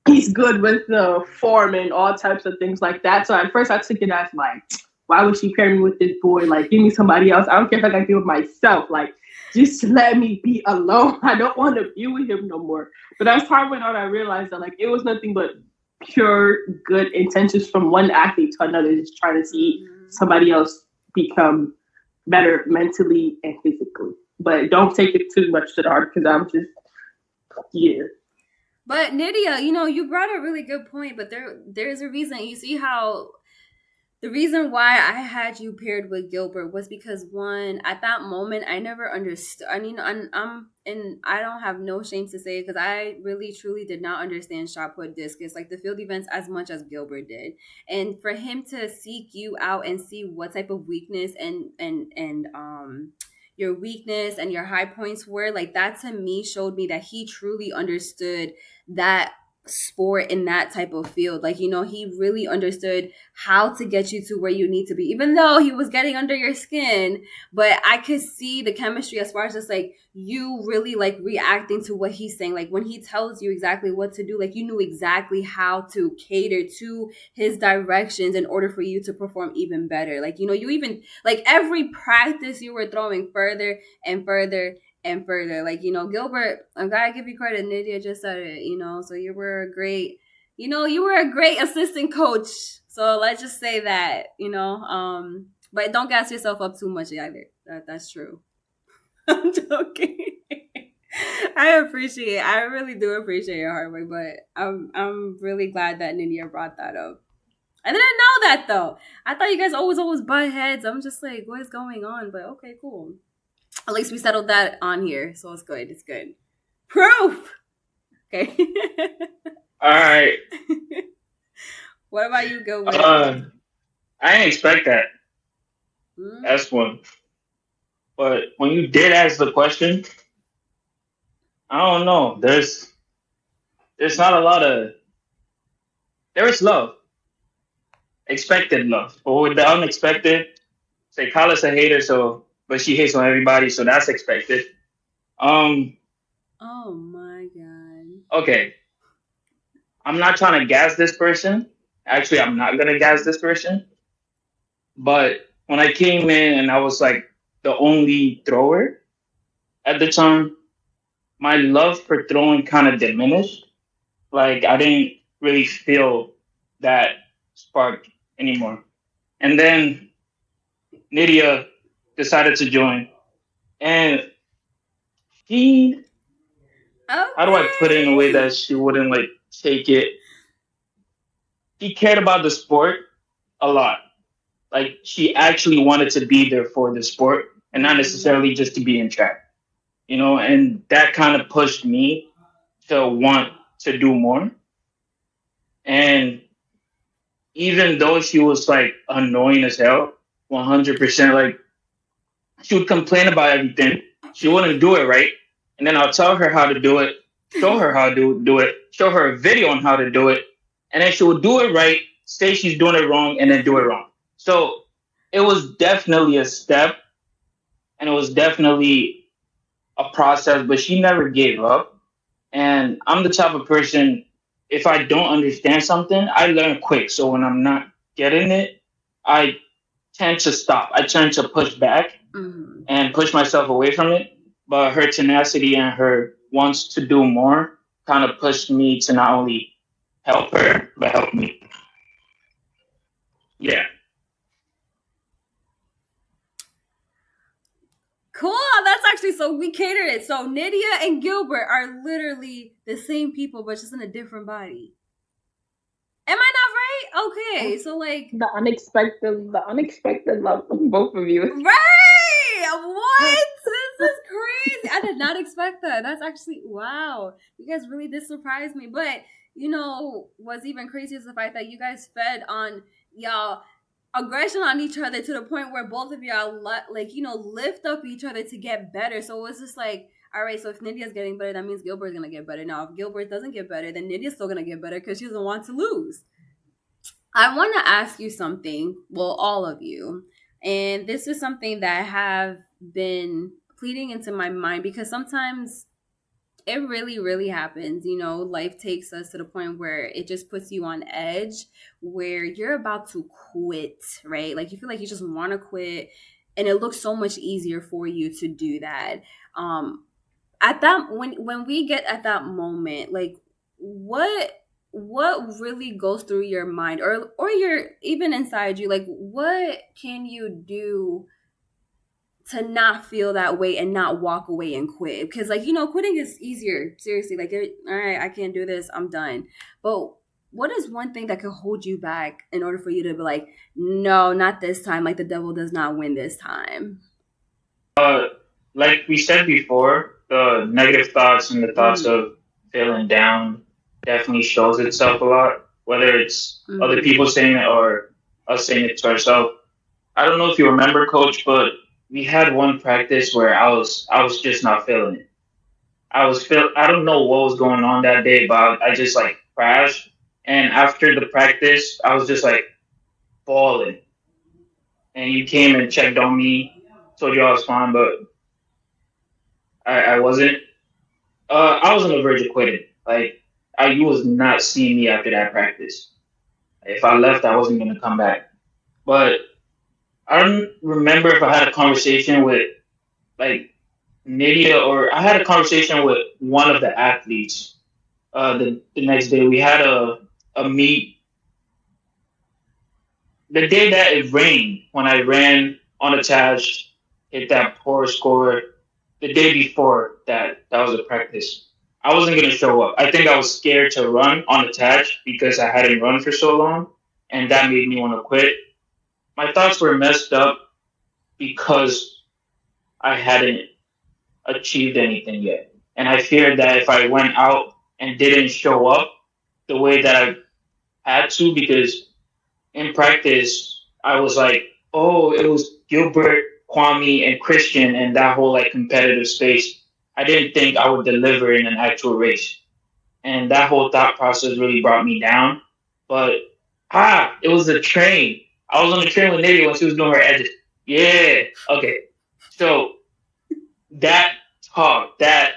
He's good with the form and all types of things like that. So at first I took it as like, why would she pair me with this boy? Like, give me somebody else. I don't care if I can deal with myself. Like, just let me be alone. I don't want to be with him no more. But as time went on, I realized that like it was nothing but pure good intentions from one athlete to another, just trying to see somebody else become better mentally and physically. But don't take it too much to the heart because I'm just But Nydia, you brought a really good point, but there's a reason. You see how the reason why I had you paired with Gilbert was because one, at that moment, I never understood. I mean, and I don't have no shame to say it because I really truly did not understand shot put discus, like the field events, as much as Gilbert did. And for him to seek you out and see what type of weakness and your weakness and your high points were, like that to me showed me that he truly understood that sport in that type of field. Like, he really understood how to get you to where you need to be, even though he was getting under your skin. But I could see the chemistry as far as just like you really like reacting to what he's saying. Like when he tells you exactly what to do, like you knew exactly how to cater to his directions in order for you to perform even better. Like, you even like every practice you were throwing further and further and further. Like, Gilbert, I gotta give you credit. Nydia just said it, so you were a great, you were a great assistant coach. So let's just say that, but don't gas yourself up too much either. That's true. I'm joking. I really do appreciate your hard work, but I'm really glad that Nydia brought that up. I didn't know that though. I thought you guys always butt heads. I'm just like, what is going on? But okay, cool. At least we settled that on here, so it's good. It's good. Proof. Okay. All right. What about you, Gilbert? I didn't expect that. That's one. But when you did ask the question, I don't know. There's not a lot of. There is love. Expected love. But with the unexpected, say Kyla's a hater, but she hates on everybody, so that's expected. Oh my god. Okay. I'm not trying to gas this person. Actually, I'm not gonna gas this person. But when I came in and I was like the only thrower at the time, my love for throwing kind of diminished. Like I didn't really feel that spark anymore. And then Nydia decided to join. And she, how do I put it in a way that she wouldn't like take it? She cared about the sport a lot. Like she actually wanted to be there for the sport and not necessarily just to be in track, and that kind of pushed me to want to do more. And even though she was like annoying as hell, 100%, like she would complain about everything. She wouldn't do it right. And then I'll tell her how to do it, show her how to do it, show her a video on how to do it. And then she would do it right, say she's doing it wrong, and then do it wrong. So it was definitely a step and it was definitely a process, but she never gave up. And I'm the type of person, if I don't understand something, I learn quick. So when I'm not getting it, I tend to stop. I tend to push back and push myself away from it. But her tenacity and her wants to do more kind of pushed me to not only help her, but help me. Yeah. Cool. That's actually, so we catered it. So Nydia and Gilbert are literally the same people, but just in a different body. Am I not right? Okay. So like the unexpected love from both of you. Right. What? This is crazy. I did not expect that. That's actually, wow. You guys really did surprise me. But what's even crazy is the fact that you guys fed on y'all aggression on each other to the point where both of y'all lift up each other to get better. So it was just like, all right, so if Nydia's getting better, that means Gilbert's gonna get better. Now if Gilbert doesn't get better, then Nydia's still gonna get better because she doesn't want to lose. I want to ask you something, well, all of you, and this is something that I have been pleading into my mind because sometimes it really, really happens. Life takes us to the point where it just puts you on edge where you're about to quit, right? Like you feel like you just want to quit. and it looks so much easier for you to do that. At that, when we get at that moment, like what really goes through your mind, or your, even inside you, like what can you do to not feel that way and not walk away and quit? Because, like, quitting is easier, seriously. Like, all right, I can't do this, I'm done. But what is one thing that could hold you back in order for you to be like, no, not this time, like the devil does not win this time? Like we said before, the negative thoughts and the thoughts of feeling down definitely shows itself a lot, whether it's other people saying it or us saying it to ourselves. I don't know if you remember, Coach, but we had one practice where I was just not feeling it. I don't know what was going on that day, but I just like crashed. And after the practice, I was just like falling. And you came and checked on me, told you I was fine, but I wasn't. I was on the verge of quitting. Like, you was not seeing me after that practice. If I left, I wasn't gonna come back. But I don't remember if I had a conversation with like Nydia, or I had a conversation with one of the athletes. The next day we had a meet. The day that it rained, when I ran unattached, hit that poor score. The day before that was a practice. I wasn't gonna show up. I think I was scared to run unattached because I hadn't run for so long, and that made me want to quit. My thoughts were messed up because I hadn't achieved anything yet, and I feared that if I went out and didn't show up the way that I had to, because in practice I was like, oh, it was Gilbert, Kwame, and Christian, and that whole like competitive space. I didn't think I would deliver in an actual race, and that whole thought process really brought me down. But it was a train. I was on the train with Navy when she was doing her edges. Yeah, okay. So that talk, that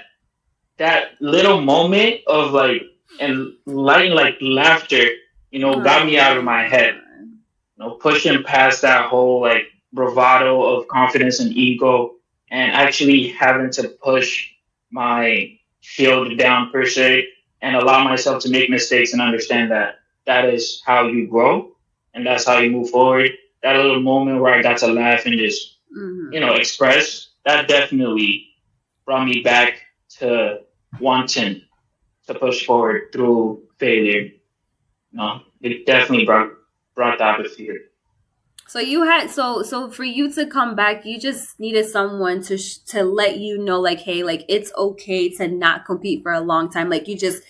little moment of like and light like laughter, got me out of my head. Pushing past that whole like bravado of confidence and ego, and actually having to push my shield down per se, and allow myself to make mistakes and understand that that is how you grow and that's how you move forward. That little moment where I got to laugh and just express, that definitely brought me back to wanting to push forward through failure. It definitely brought that to fear. So you had so for you to come back, you just needed someone to let you know, like, hey, like it's okay to not compete for a long time. Like you just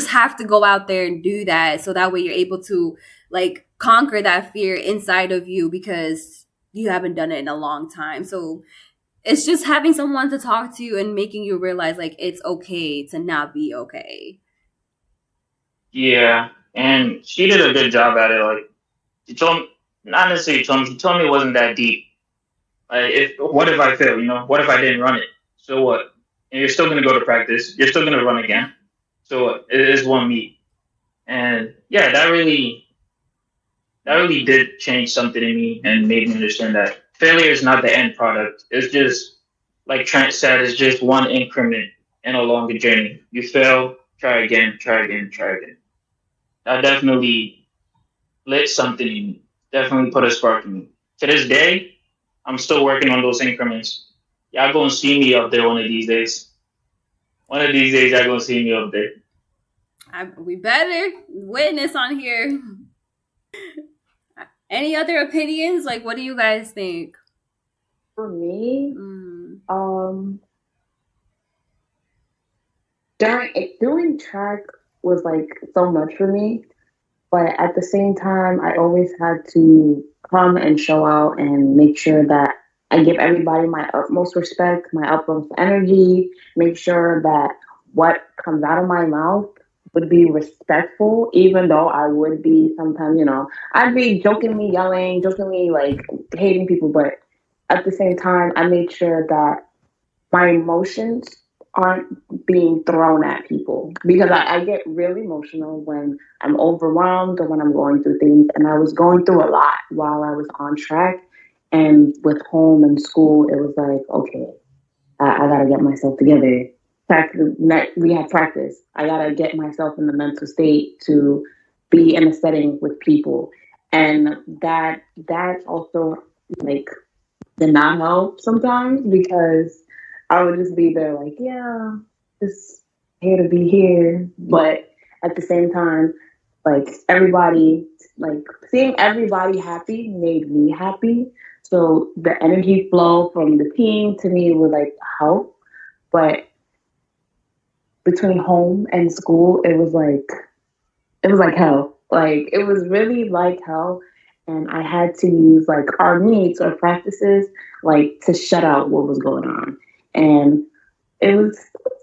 have to go out there and do that, so that way you're able to like conquer that fear inside of you, because you haven't done it in a long time. So it's just having someone to talk to and making you realize like it's okay to not be okay. Yeah, and she did a good job at it. Like she told me, not necessarily told me, she told me it wasn't that deep. Like, what if I fail? What if I didn't run it? So what? And you're still gonna go to practice. You're still gonna run again. So what? It is one meet, and yeah, that really did change something in me and made me understand that failure is not the end product. It's just, like Trent said, it's just one increment in a longer journey. You fail, try again, try again, try again. That definitely lit something in me. Definitely put a spark in me. To this day, I'm still working on those increments. Y'all gonna see me up there one of these days. One of these days, y'all gonna see me up there. We better witness on here. Any other opinions? Like, what do you guys think? For me, doing track was like so much for me, but at the same time, I always had to come and show out and make sure that I give everybody my utmost respect, my utmost energy, make sure that what comes out of my mouth would be respectful, even though I would be sometimes, I'd be jokingly yelling, jokingly like hating people, but at the same time, I made sure that my emotions aren't being thrown at people, because I get really emotional when I'm overwhelmed or when I'm going through things. And I was going through a lot while I was on track. And with home and school, it was like, okay, I gotta get myself together. We had practice. I gotta get myself in the mental state to be in a setting with people, and that also like did not help sometimes because I would just be there like, yeah, just here to be here, but at the same time, like everybody, like seeing everybody happy made me happy. So the energy flow from the team to me would like help, but between home and school, it was like hell. Like it was really like hell. And I had to use like our meets or practices like to shut out what was going on. And it was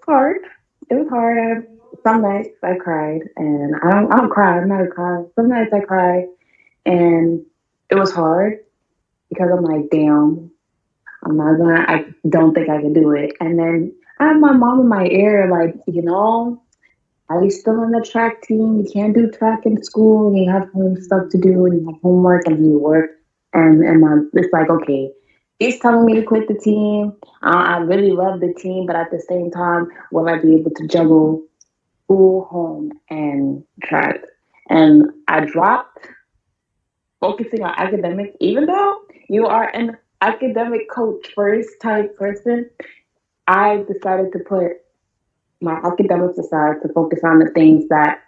hard. It was hard. Some nights I cried and I don't cry. I'm not a cry. Some nights I cried and it was hard because I'm like, damn, I don't think I can do it. And then I have my mom in my ear, like, are you still on the track team? You can't do track in school. And you have home stuff to do, and you have homework, and you work. It's like, okay, he's telling me to quit the team. I really love the team, but at the same time, will I be able to juggle school, home, and track? And I dropped focusing on academics, even though you are an academic coach first type person. I decided to put my academics aside to focus on the things that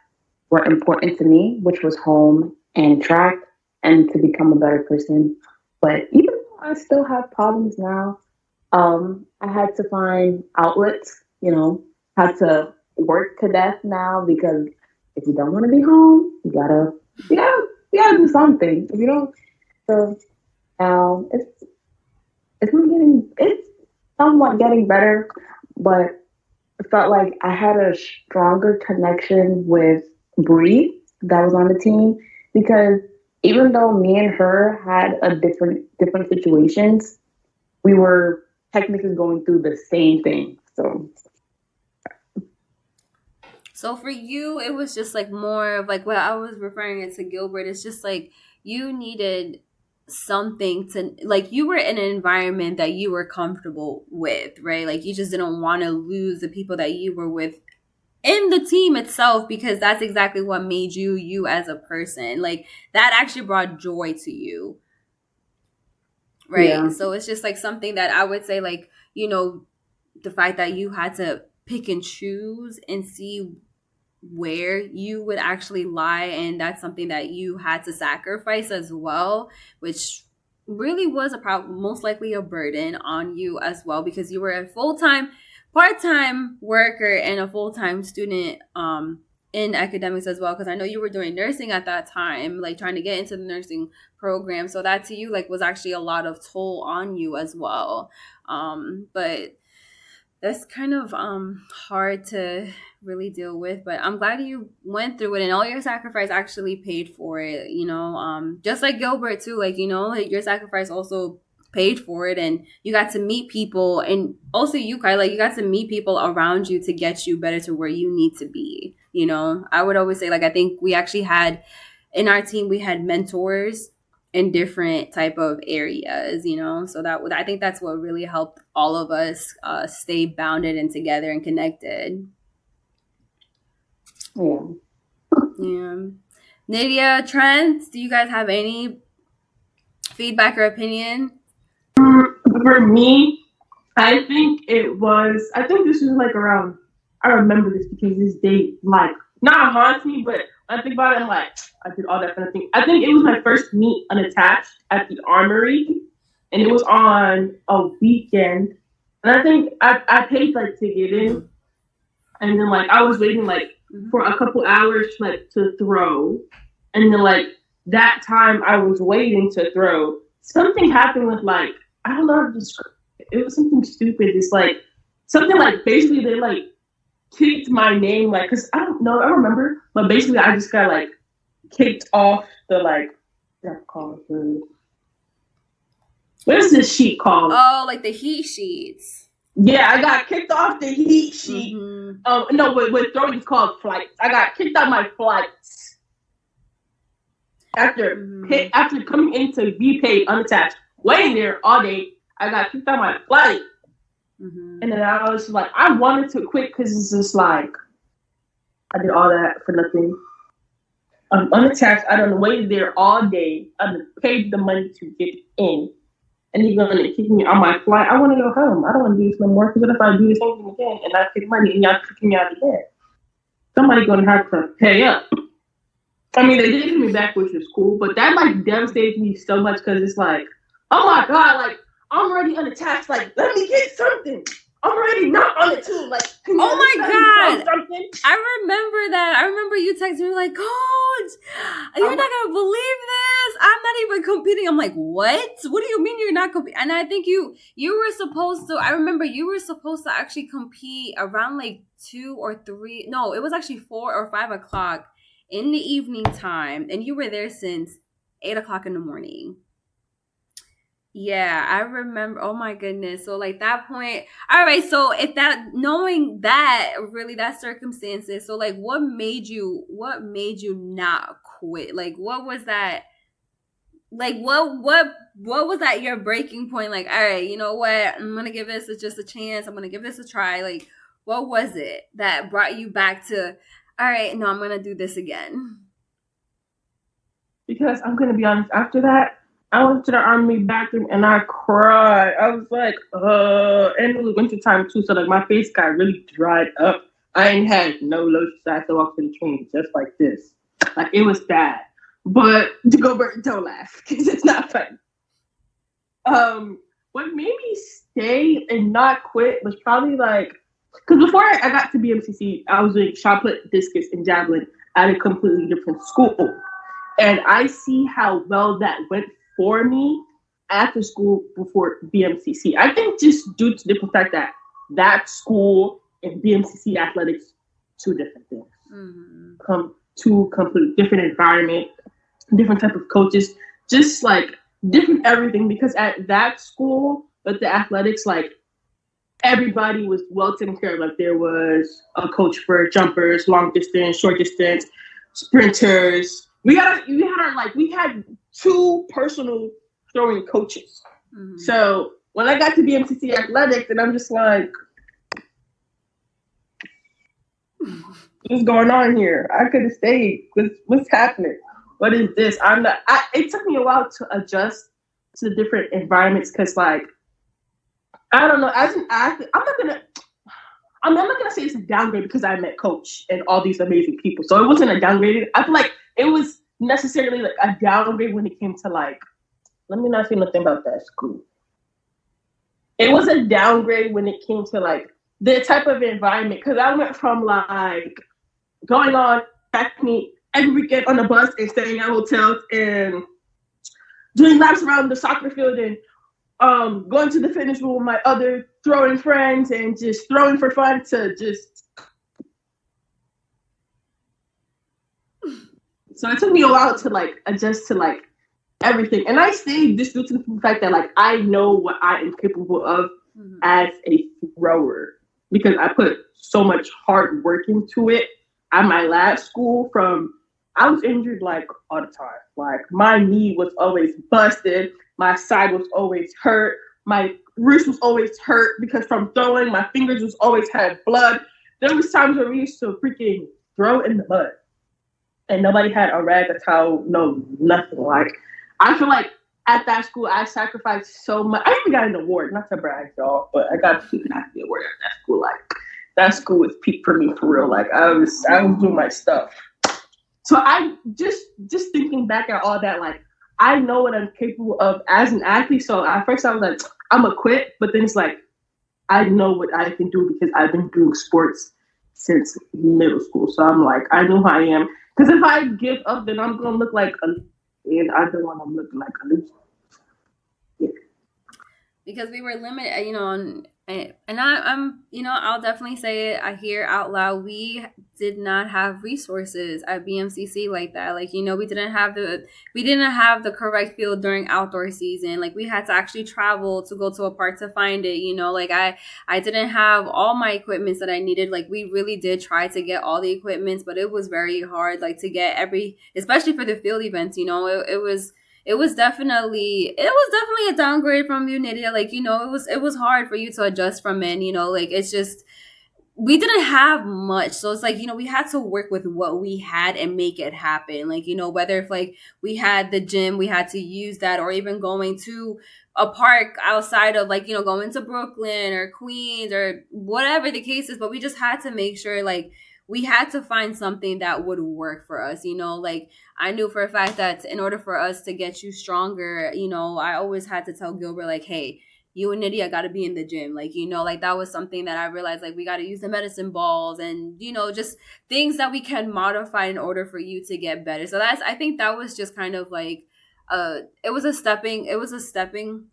were important to me, which was home and track, and to become a better person. But even though I still have problems now, I had to find outlets, had to work to death now because if you don't want to be home, you gotta do something. If you don't, so now it's somewhat getting better, but I felt like I had a stronger connection with Bree that was on the team because even though me and her had a different situations, we were technically going through the same thing. So for you, it was just like more of like what I was referring it to Gilbert. It's just like you needed something to like you were in an environment that you were comfortable with, right? Like you just didn't want to lose the people that you were with in the team itself because that's exactly what made you as a person. Like that actually brought joy to you. Right. Yeah. So it's just like something that I would say like, the fact that you had to pick and choose and see where you would actually lie, and that's something that you had to sacrifice as well, which really was a problem, most likely a burden on you as well, because you were a full-time part-time worker and a full-time student in academics as well, because I know you were doing nursing at that time, like trying to get into the nursing program, so that to you like was actually a lot of toll on you as well. But that's kind of hard to really deal with, but I'm glad you went through it and all your sacrifice actually paid for it, just like Gilbert too, like like your sacrifice also paid for it, and you got to meet people, and also you, Kai, like you got to meet people around you to get you better to where you need to be. I would always say, like, I think we actually had in our team, we had mentors in different type of areas, so I think that's what really helped all of us stay bounded and together and connected. Yeah. Nydia, Trent, do you guys have any feedback or opinion? For me, I think this was like around, I remember this because this date like not haunts me, but I think about it, I'm like, I did all that kind of thing. I think it was my first meet unattached at the Armory, and it was on a weekend. And I think I paid like to get in, and then like I was waiting like for a couple hours like to throw, and then like that time I was waiting to throw, something happened with like I don't know how to describe it. It was something stupid. It's like something like basically they like kicked my name, like, cause I don't know, I don't remember, but basically I just got like kicked off the like what's called what is this sheet called? Oh, like the heat sheets. Yeah, I got kicked off the heat sheet. Mm-hmm. No, with throwing it's called flights. I got kicked out my flights after coming in to be paid unattached waiting there all day. I got kicked out my flight. Mm-hmm. And then I was like, I wanted to quit because it's just like, I did all that for nothing. I'm unattached. I done waited there all day. I done paid the money to get in. And you're going to kick me on my flight. I want to go home. I don't want to do this no more. Because what if I do the same thing again and I pay money and y'all kicking me out again? Somebody going to have to pay up. I mean, they did give me back, which is cool. But that, like, devastates me so much because it's like, oh, my God. Like, I'm already unattached. Like, let me get something. I'm already not on it, too. Like, oh, my God. Something? I remember that. I remember you texting me like, Coach, you're not going to believe this. I'm not even competing. I'm like, what? What do you mean you're not competing? And I think you were supposed to, I remember you were supposed to actually compete around like 2 or 3. No, it was actually 4 or 5 o'clock in the evening time. And you were there since 8 o'clock in the morning. Yeah, I remember. Oh my goodness. So like that point. All right. So if that, knowing that really that circumstances. So like what made you not quit? Like what was that? Like what was that your breaking point? Like, all right, you know what? I'm going to give this just a chance. I'm going to give this a try. Like what was it that brought you back to, all right, no, I'm going to do this again? Because I'm going to be honest, after that, I went to the Army bathroom and I cried. I was like, and it was winter time too, so like my face got really dried up. I ain't had no lotion, so I had to walk to the train just like this. Like it was bad. But to go back, don't laugh because it's not funny. What made me stay and not quit was probably like, because before I got to BMCC, I was doing shot put, discus, and javelin at a completely different school. And I see how well that went for me after school before BMCC. I think just due to the fact that that school and BMCC athletics, 2 different things. Mm-hmm. Two completely different environment, different type of coaches, just like different everything. Because at that school, with the athletics, like everybody was well taken care of. Like there was a coach for jumpers, long distance, short distance, sprinters. We had 2 personal throwing coaches. Mm-hmm. So when I got to BMCC athletics, and I'm just like, what's going on here? I could have stayed. What's happening? What is this? It took me a while to adjust to the different environments because, like, I don't know. As an athlete, I'm not gonna say it's a downgrade because I met Coach and all these amazing people. So it wasn't a downgrade. I feel like it was necessarily like a downgrade when it came to like, let me not say nothing about that school. It was a downgrade when it came to like the type of environment because I went from like going on back meet every weekend on the bus and staying at hotels and doing laps around the soccer field and going to the fitness room with my other throwing friends and just throwing for fun to just. So it took me a while to like adjust to like everything. And I stayed just due to the fact that like I know what I am capable of as a thrower because I put so much hard work into it at my last school I was injured like all the time. Like my knee was always busted. My side was always hurt. My wrist was always hurt because from throwing, my fingers was always had blood. There was times where we used to freaking throw in the mud. And nobody had a rag, a towel, no, nothing. Like, I feel like at that school, I sacrificed so much. I even got an award, not to brag, y'all, but I got an athlete award at that school. Like, that school was peak for me for real. Like, I was doing my stuff. So I just thinking back at all that, like, I know what I'm capable of as an athlete. So at first I was like, I'm gonna quit, but then it's like, I know what I can do because I've been doing sports since middle school. So I'm like, I know who I am. Because if I give up, then I'm going to look like and I don't want to look like a loser. Yeah. Because we were limited, you know, and I'm, you know, I'll definitely say it. I hear out loud, we did not have resources at BMCC like that. Like, you know, we didn't have the correct field during outdoor season. Like we had to actually travel to go to a park to find it. You know, like I didn't have all my equipments that I needed. Like we really did try to get all the equipments, but it was very hard, like to get especially for the field events, you know, it was it was definitely a downgrade from you, Nydia. Like, it was hard for you to adjust from it. Like, it's just, we didn't have much, so it's like, we had to work with what we had and make it happen. Like, whether if like we had the gym, we had to use that, or even going to a park outside of, like, going to Brooklyn or Queens or whatever the case is. But we just had to make sure, like, we had to find something that would work for us. Like, I knew for a fact that in order for us to get you stronger, I always had to tell Gilbert, like, hey, you and Nydia got to be in the gym. Like, like, that was something that I realized, like, we got to use the medicine balls and, just things that we can modify in order for you to get better. So I think that was just kind of like, it was a stepping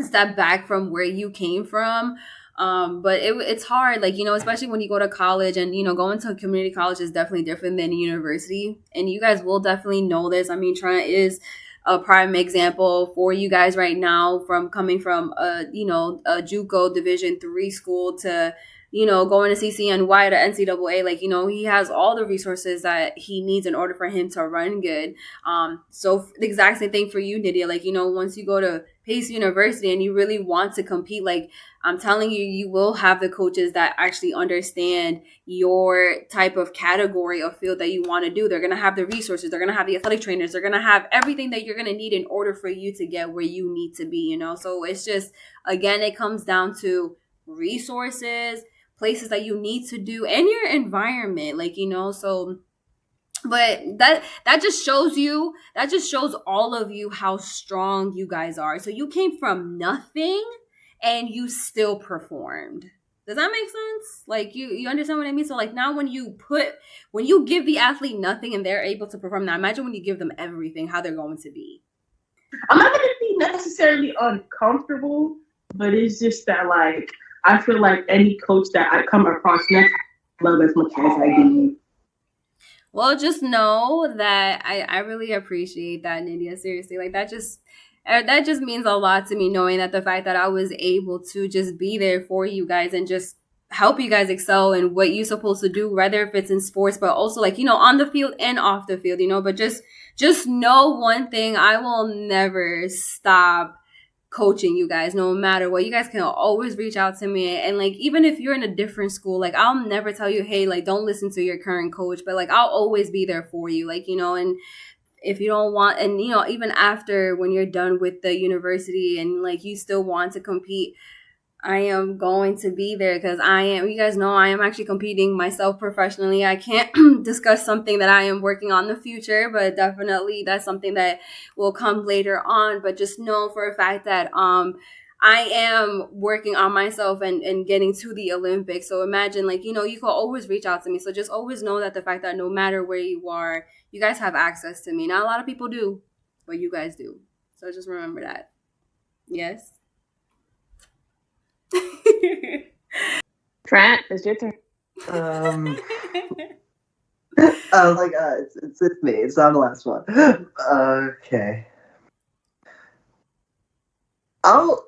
step back from where you came from. But it's hard, like, especially when you go to college, and, going to a community college is definitely different than a university. And you guys will definitely know this. I mean, Trent is a prime example for you guys right now, from coming from a JUCO Division III school to, going to CCNY to NCAA. Like, he has all the resources that he needs in order for him to run good. So the exact same thing for you, Nydia. Like, once you go to Pace University and you really want to compete, like, I'm telling you, you will have the coaches that actually understand your type of category of field that you want to do. They're going to have the resources. They're going to have the athletic trainers. They're going to have everything that you're going to need in order for you to get where you need to be, So it's just, again, it comes down to resources, places that you need to do, and your environment, like, so. But that just shows all of you how strong you guys are. So you came from nothing and you still performed. Does that make sense? Like, you understand what I mean? So, like, now when you give the athlete nothing and they're able to perform, now imagine when you give them everything, how they're going to be. I'm not going to be necessarily uncomfortable, but it's just that, like, I feel like any coach that I come across next, I love as much as I do. Well, just know that I really appreciate that, Nydia. Seriously, like, that just means a lot to me, knowing that the fact that I was able to just be there for you guys and just help you guys excel in what you're supposed to do, whether if it's in sports, but also, like, on the field and off the field, but just know one thing: I will never stop coaching you guys, no matter what. You guys can always reach out to me, and, like, even if you're in a different school, like, I'll never tell you, hey, like, don't listen to your current coach, but, like, I'll always be there for you, like, and if you don't want, and, even after, when you're done with the university and, like, you still want to compete, I am going to be there, because you guys know I am actually competing myself professionally. I can't discuss something that I am working on in the future, but definitely that's something that will come later on. But just know for a fact that I am working on myself and getting to the Olympics. So imagine, like, you can always reach out to me. So just always know that the fact that no matter where you are, you guys have access to me. Not a lot of people do, but you guys do. So just remember that. Yes. Trent, it's your turn. It's me. It's not the last one. Okay. I'll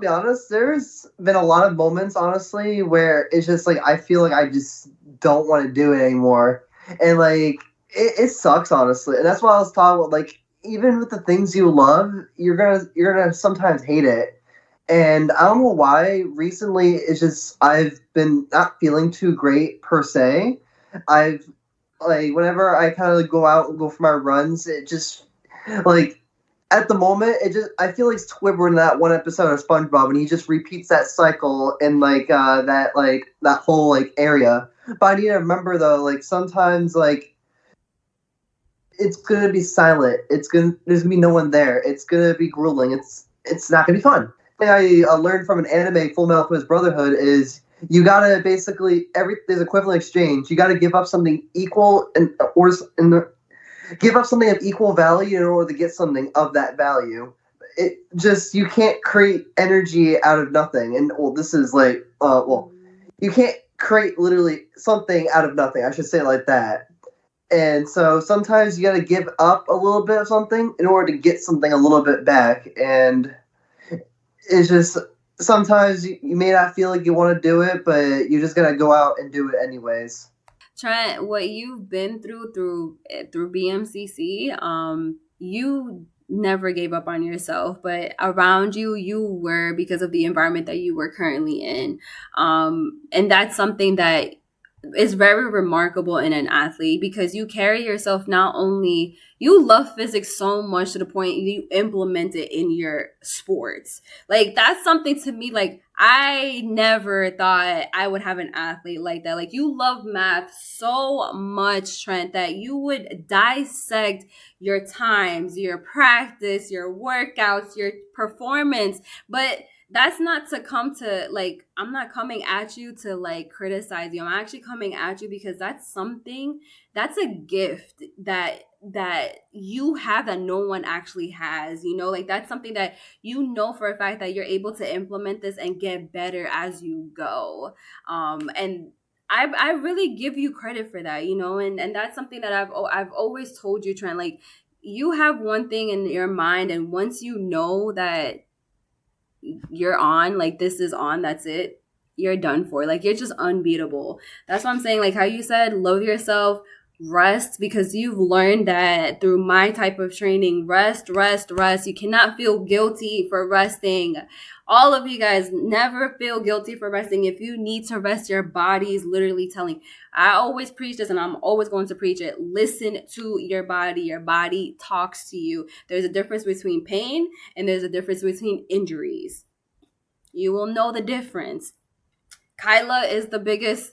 be honest. There's been a lot of moments, honestly, where it's just like I feel like I just don't want to do it anymore, and, like, it sucks, honestly. And that's why I was talking about, like, even with the things you love, you're gonna sometimes hate it. And I don't know why. Recently, it's just I've been not feeling too great per se. Whenever I kind of go out and go for my runs, it just, like, at the moment, I feel like Squidward in that one episode of SpongeBob, and he just repeats that cycle in, like, that whole, like, area. But I need to remember, though, like, sometimes, like, it's gonna be silent. There's gonna be no one there. It's gonna be grueling. It's not gonna be fun. The thing I learned from an anime, Full Metal Alchemist Brotherhood, is you gotta basically there's equivalent exchange. You gotta give up something equal give up something of equal value in order to get something of that value. You can't create energy out of nothing. And this is like you can't create literally something out of nothing. I should say it like that. And so sometimes you gotta give up a little bit of something in order to get something a little bit back. And it's just sometimes you may not feel like you want to do it, but you just gotta go out and do it anyways. Trent, what you've been through BMCC, you never gave up on yourself, but around you, you were, because of the environment that you were currently in. And that's something that is very remarkable in an athlete, because you carry yourself, not only you love physics so much to the point you implement it in your sports. Like, that's something to me, like, I never thought I would have an athlete like that. Like, you love math so much, Trent, that you would dissect your times, your practice, your workouts, your performance. But that's not to come to, like, I'm not coming at you to like criticize you. I'm actually coming at you because that's something, that's a gift that you have that no one actually has, you know. Like, that's something that, you know, for a fact that you're able to implement this and get better as you go. And I really give you credit for that, you know. And that's something that I've always told you, Trent. Like, you have one thing in your mind, and once you know that you're on, like, this is on, that's it, you're done for. Like, you're just unbeatable. That's what I'm saying. Like how you said, love yourself, rest, because you've learned that through my type of training. Rest, rest, rest. You cannot feel guilty for resting. All of you guys, never feel guilty for resting. If you need to rest, your body is literally telling. I always preach this, and I'm always going to preach it. Listen to your body. Your body talks to you. There's a difference between pain, and there's a difference between injuries. You will know the difference. Kyla is the biggest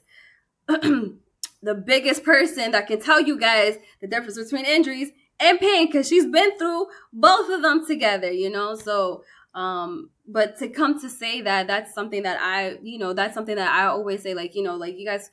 the biggest person that can tell you guys the difference between injuries and pain, because she's been through both of them together, you know. So but to come to say that, that's something that that's something that I always say, like, you know, like, you guys,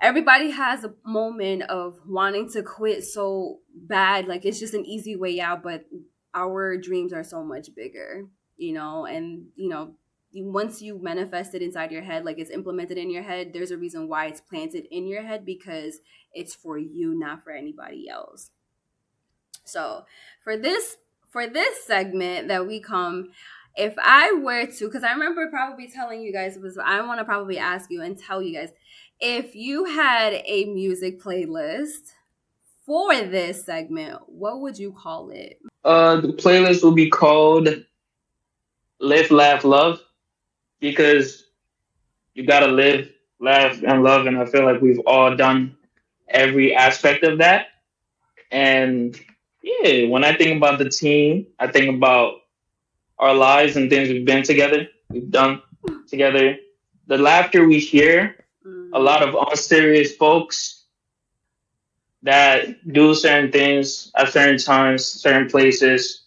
everybody has a moment of wanting to quit so bad, like it's just an easy way out, but our dreams are so much bigger, you know. And you know, once you manifest it inside your head, like it's implemented in your head, there's a reason why it's planted in your head, because it's for you, not for anybody else. So for this segment that we come, if I were to, because I remember probably telling you guys, I want to probably ask you and tell you guys, if you had a music playlist for this segment, what would you call it? The playlist will be called Live, Laugh, Love, because you gotta live, laugh, and love, and I feel like we've all done every aspect of that. And yeah, when I think about the team, I think about our lives and things we've done together, the laughter we share, a lot of unserious folks that do certain things at certain times, certain places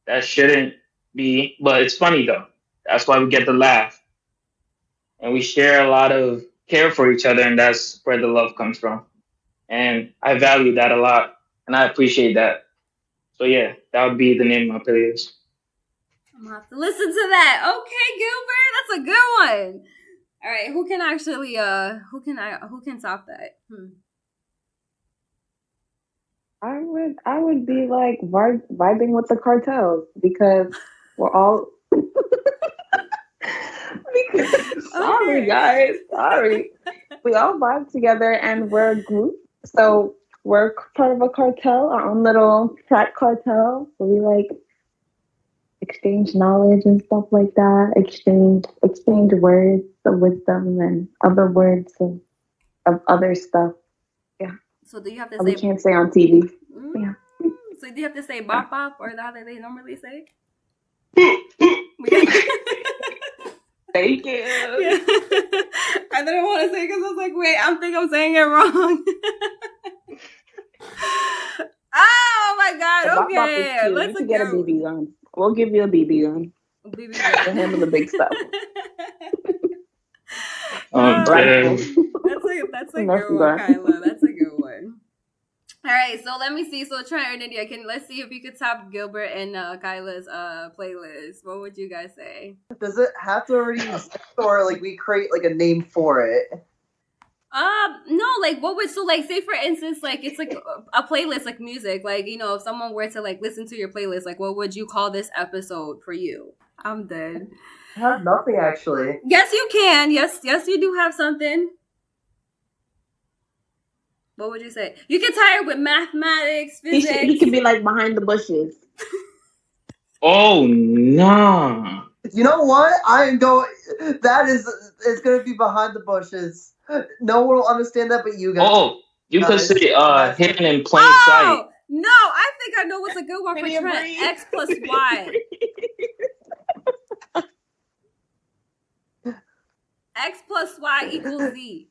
that shouldn't be, but it's funny though. That's why we get the laugh. And we share a lot of care for each other, and that's where the love comes from. And I value that a lot, and I appreciate that. So yeah, that would be the name of my playlist. I'm gonna have to listen to that. Okay, Gilbert, that's a good one. All right, who can actually who can top that? I would be like vibing with the Cartels, because we're all sorry guys, sorry. We all vibe together and we're a group. So we're part of a cartel, our own little frat cartel, where we like exchange knowledge and stuff like that, exchange words of wisdom and other words of other stuff. Yeah. So do you have to say we can't say on TV? Yeah. So do you have to say bop bop, or how they normally say? Thank you. Yeah. I didn't want to say, because I was like, wait, I think I'm saying it wrong. Oh my god! Okay, let's get a BB gun. We'll give you a BB gun. BB gun. We'll handle the big stuff. That's a good one, Kyla. That's a good one. All right, so let me see. So Trent and India, let's see if you could top Gilbert and Kyla's playlist. What would you guys say? Does it have to already exist, or like we create like a name for it? No, like what would, so like say for instance, like it's like a playlist, like music, like, you know, if someone were to like listen to your playlist, like what would you call this episode for you? I'm dead. I have nothing actually. Yes, you can. Yes, you do have something. What would you say? You get tired with mathematics, physics. He could be like behind the bushes. Oh nah. You know what? I am going. It's going to be behind the bushes. No one will understand that, but you guys. Oh, you could say hidden in plain sight. No, I think I know what's a good one for Pretty Trent. breeze. X plus Y. X plus Y equals Z.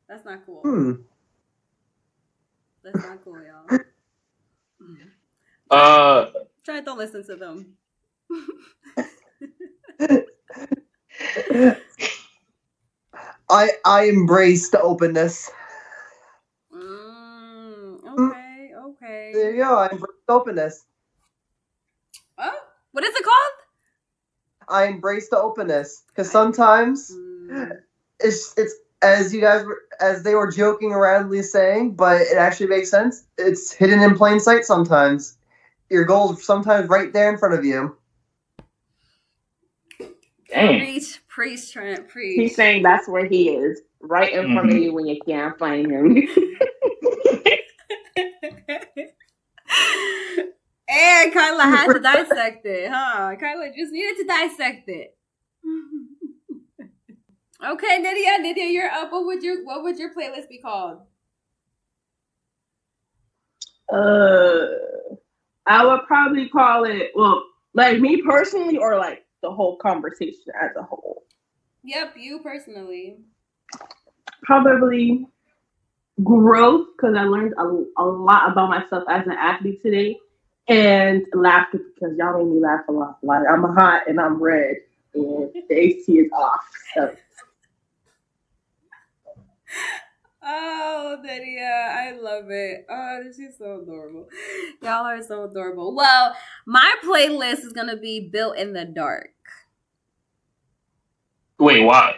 That's not cool. That's not cool, y'all. Try don't listen to them. I embrace the openness. Okay. There you go. I embrace the openness. Oh, what is it called? I embrace the openness because sometimes it's as you guys as they were joking aroundly saying, but it actually makes sense. It's hidden in plain sight sometimes. Your goal's sometimes right there in front of you. Dang. Preach, Trent, preach. He's saying that's where he is, right in front of you when you can't find him. And Kyla had to dissect it, huh? Kyla just needed to dissect it. Okay, Nydia, you're up. What would your playlist be called? I would probably call it, well, like me personally, or like the whole conversation as a whole. Yep, you personally. Probably growth, because I learned a lot about myself as an athlete today, and laughter, because y'all made me laugh a lot. Like, I'm hot and I'm red, and the AC is off. So. Oh, Nydia, I love it. Oh, she's so adorable. Y'all are so adorable. Well, my playlist is gonna be Built in the Dark. Wait, why?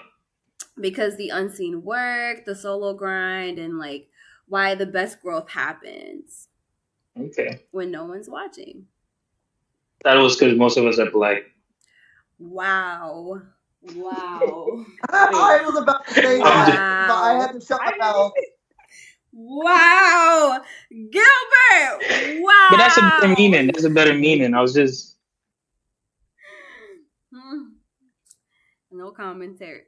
Because the unseen work, the solo grind, and like why the best growth happens. Okay. When no one's watching. That was because most of us are black. Wow. I was about to say that, but I had to shut my mouth. Wow. Gilbert. Wow. But that's a better meaning. I was just... No commentary.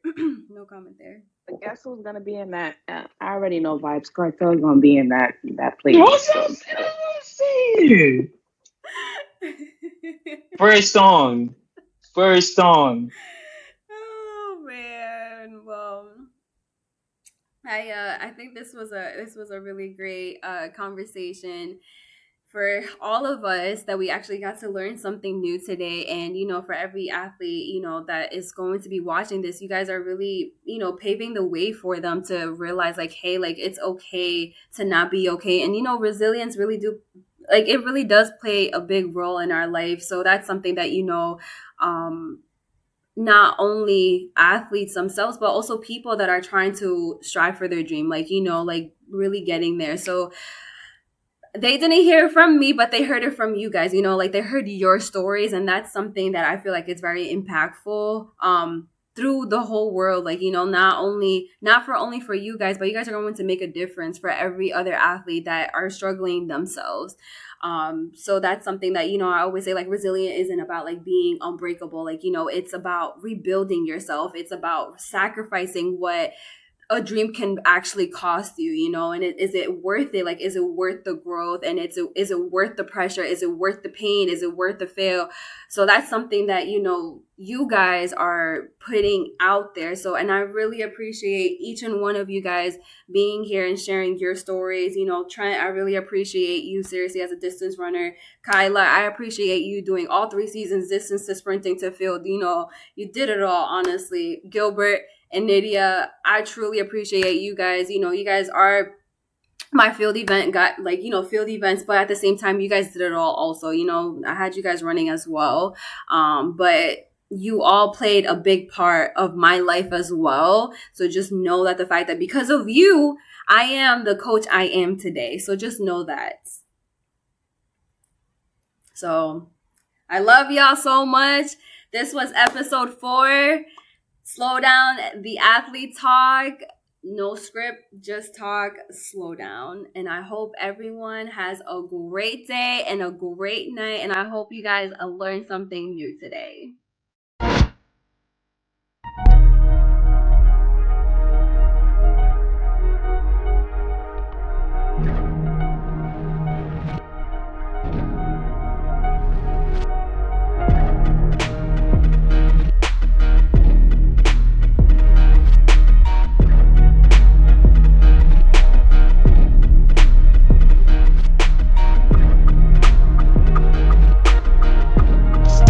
No commentary. But guess who's gonna be in that? I already know Vibes Cartel is gonna be in that playlist. What's I'm saying? First song. Oh man. Well, I think this was a really great conversation for all of us, that we actually got to learn something new today. And, for every athlete, that is going to be watching this, you guys are really, paving the way for them to realize like, hey, like it's okay to not be okay. And, resilience really it really does play a big role in our life. So that's something that, not only athletes themselves, but also people that are trying to strive for their dream, like really getting there. So they didn't hear it from me, but they heard it from you guys, they heard your stories. And that's something that I feel like is very impactful through the whole world. Like, not only for you guys, but you guys are going to make a difference for every other athlete that are struggling themselves. So that's something that, I always say, like, resilient isn't about like being unbreakable. Like, it's about rebuilding yourself. It's about sacrificing what a dream can actually cost you, and is it worth it? Like, is it worth the growth? And is it worth the pressure? Is it worth the pain? Is it worth the fail? So that's something that, you guys are putting out there. So, and I really appreciate each and one of you guys being here and sharing your stories. Trent, I really appreciate you seriously as a distance runner. Kyla, I appreciate you doing all 3 seasons, distance to sprinting to field. You did it all, honestly. Gilbert and Nydia, I truly appreciate you guys. You guys are my field event field events, but at the same time, you guys did it all also. I had you guys running as well. But you all played a big part of my life as well. So just know that the fact that because of you, I am the coach I am today. So just know that. So I love y'all so much. This was episode 4. Slow down the athlete talk. No script, just talk, slow down. And I hope everyone has a great day and a great night. And I hope you guys learned something new today.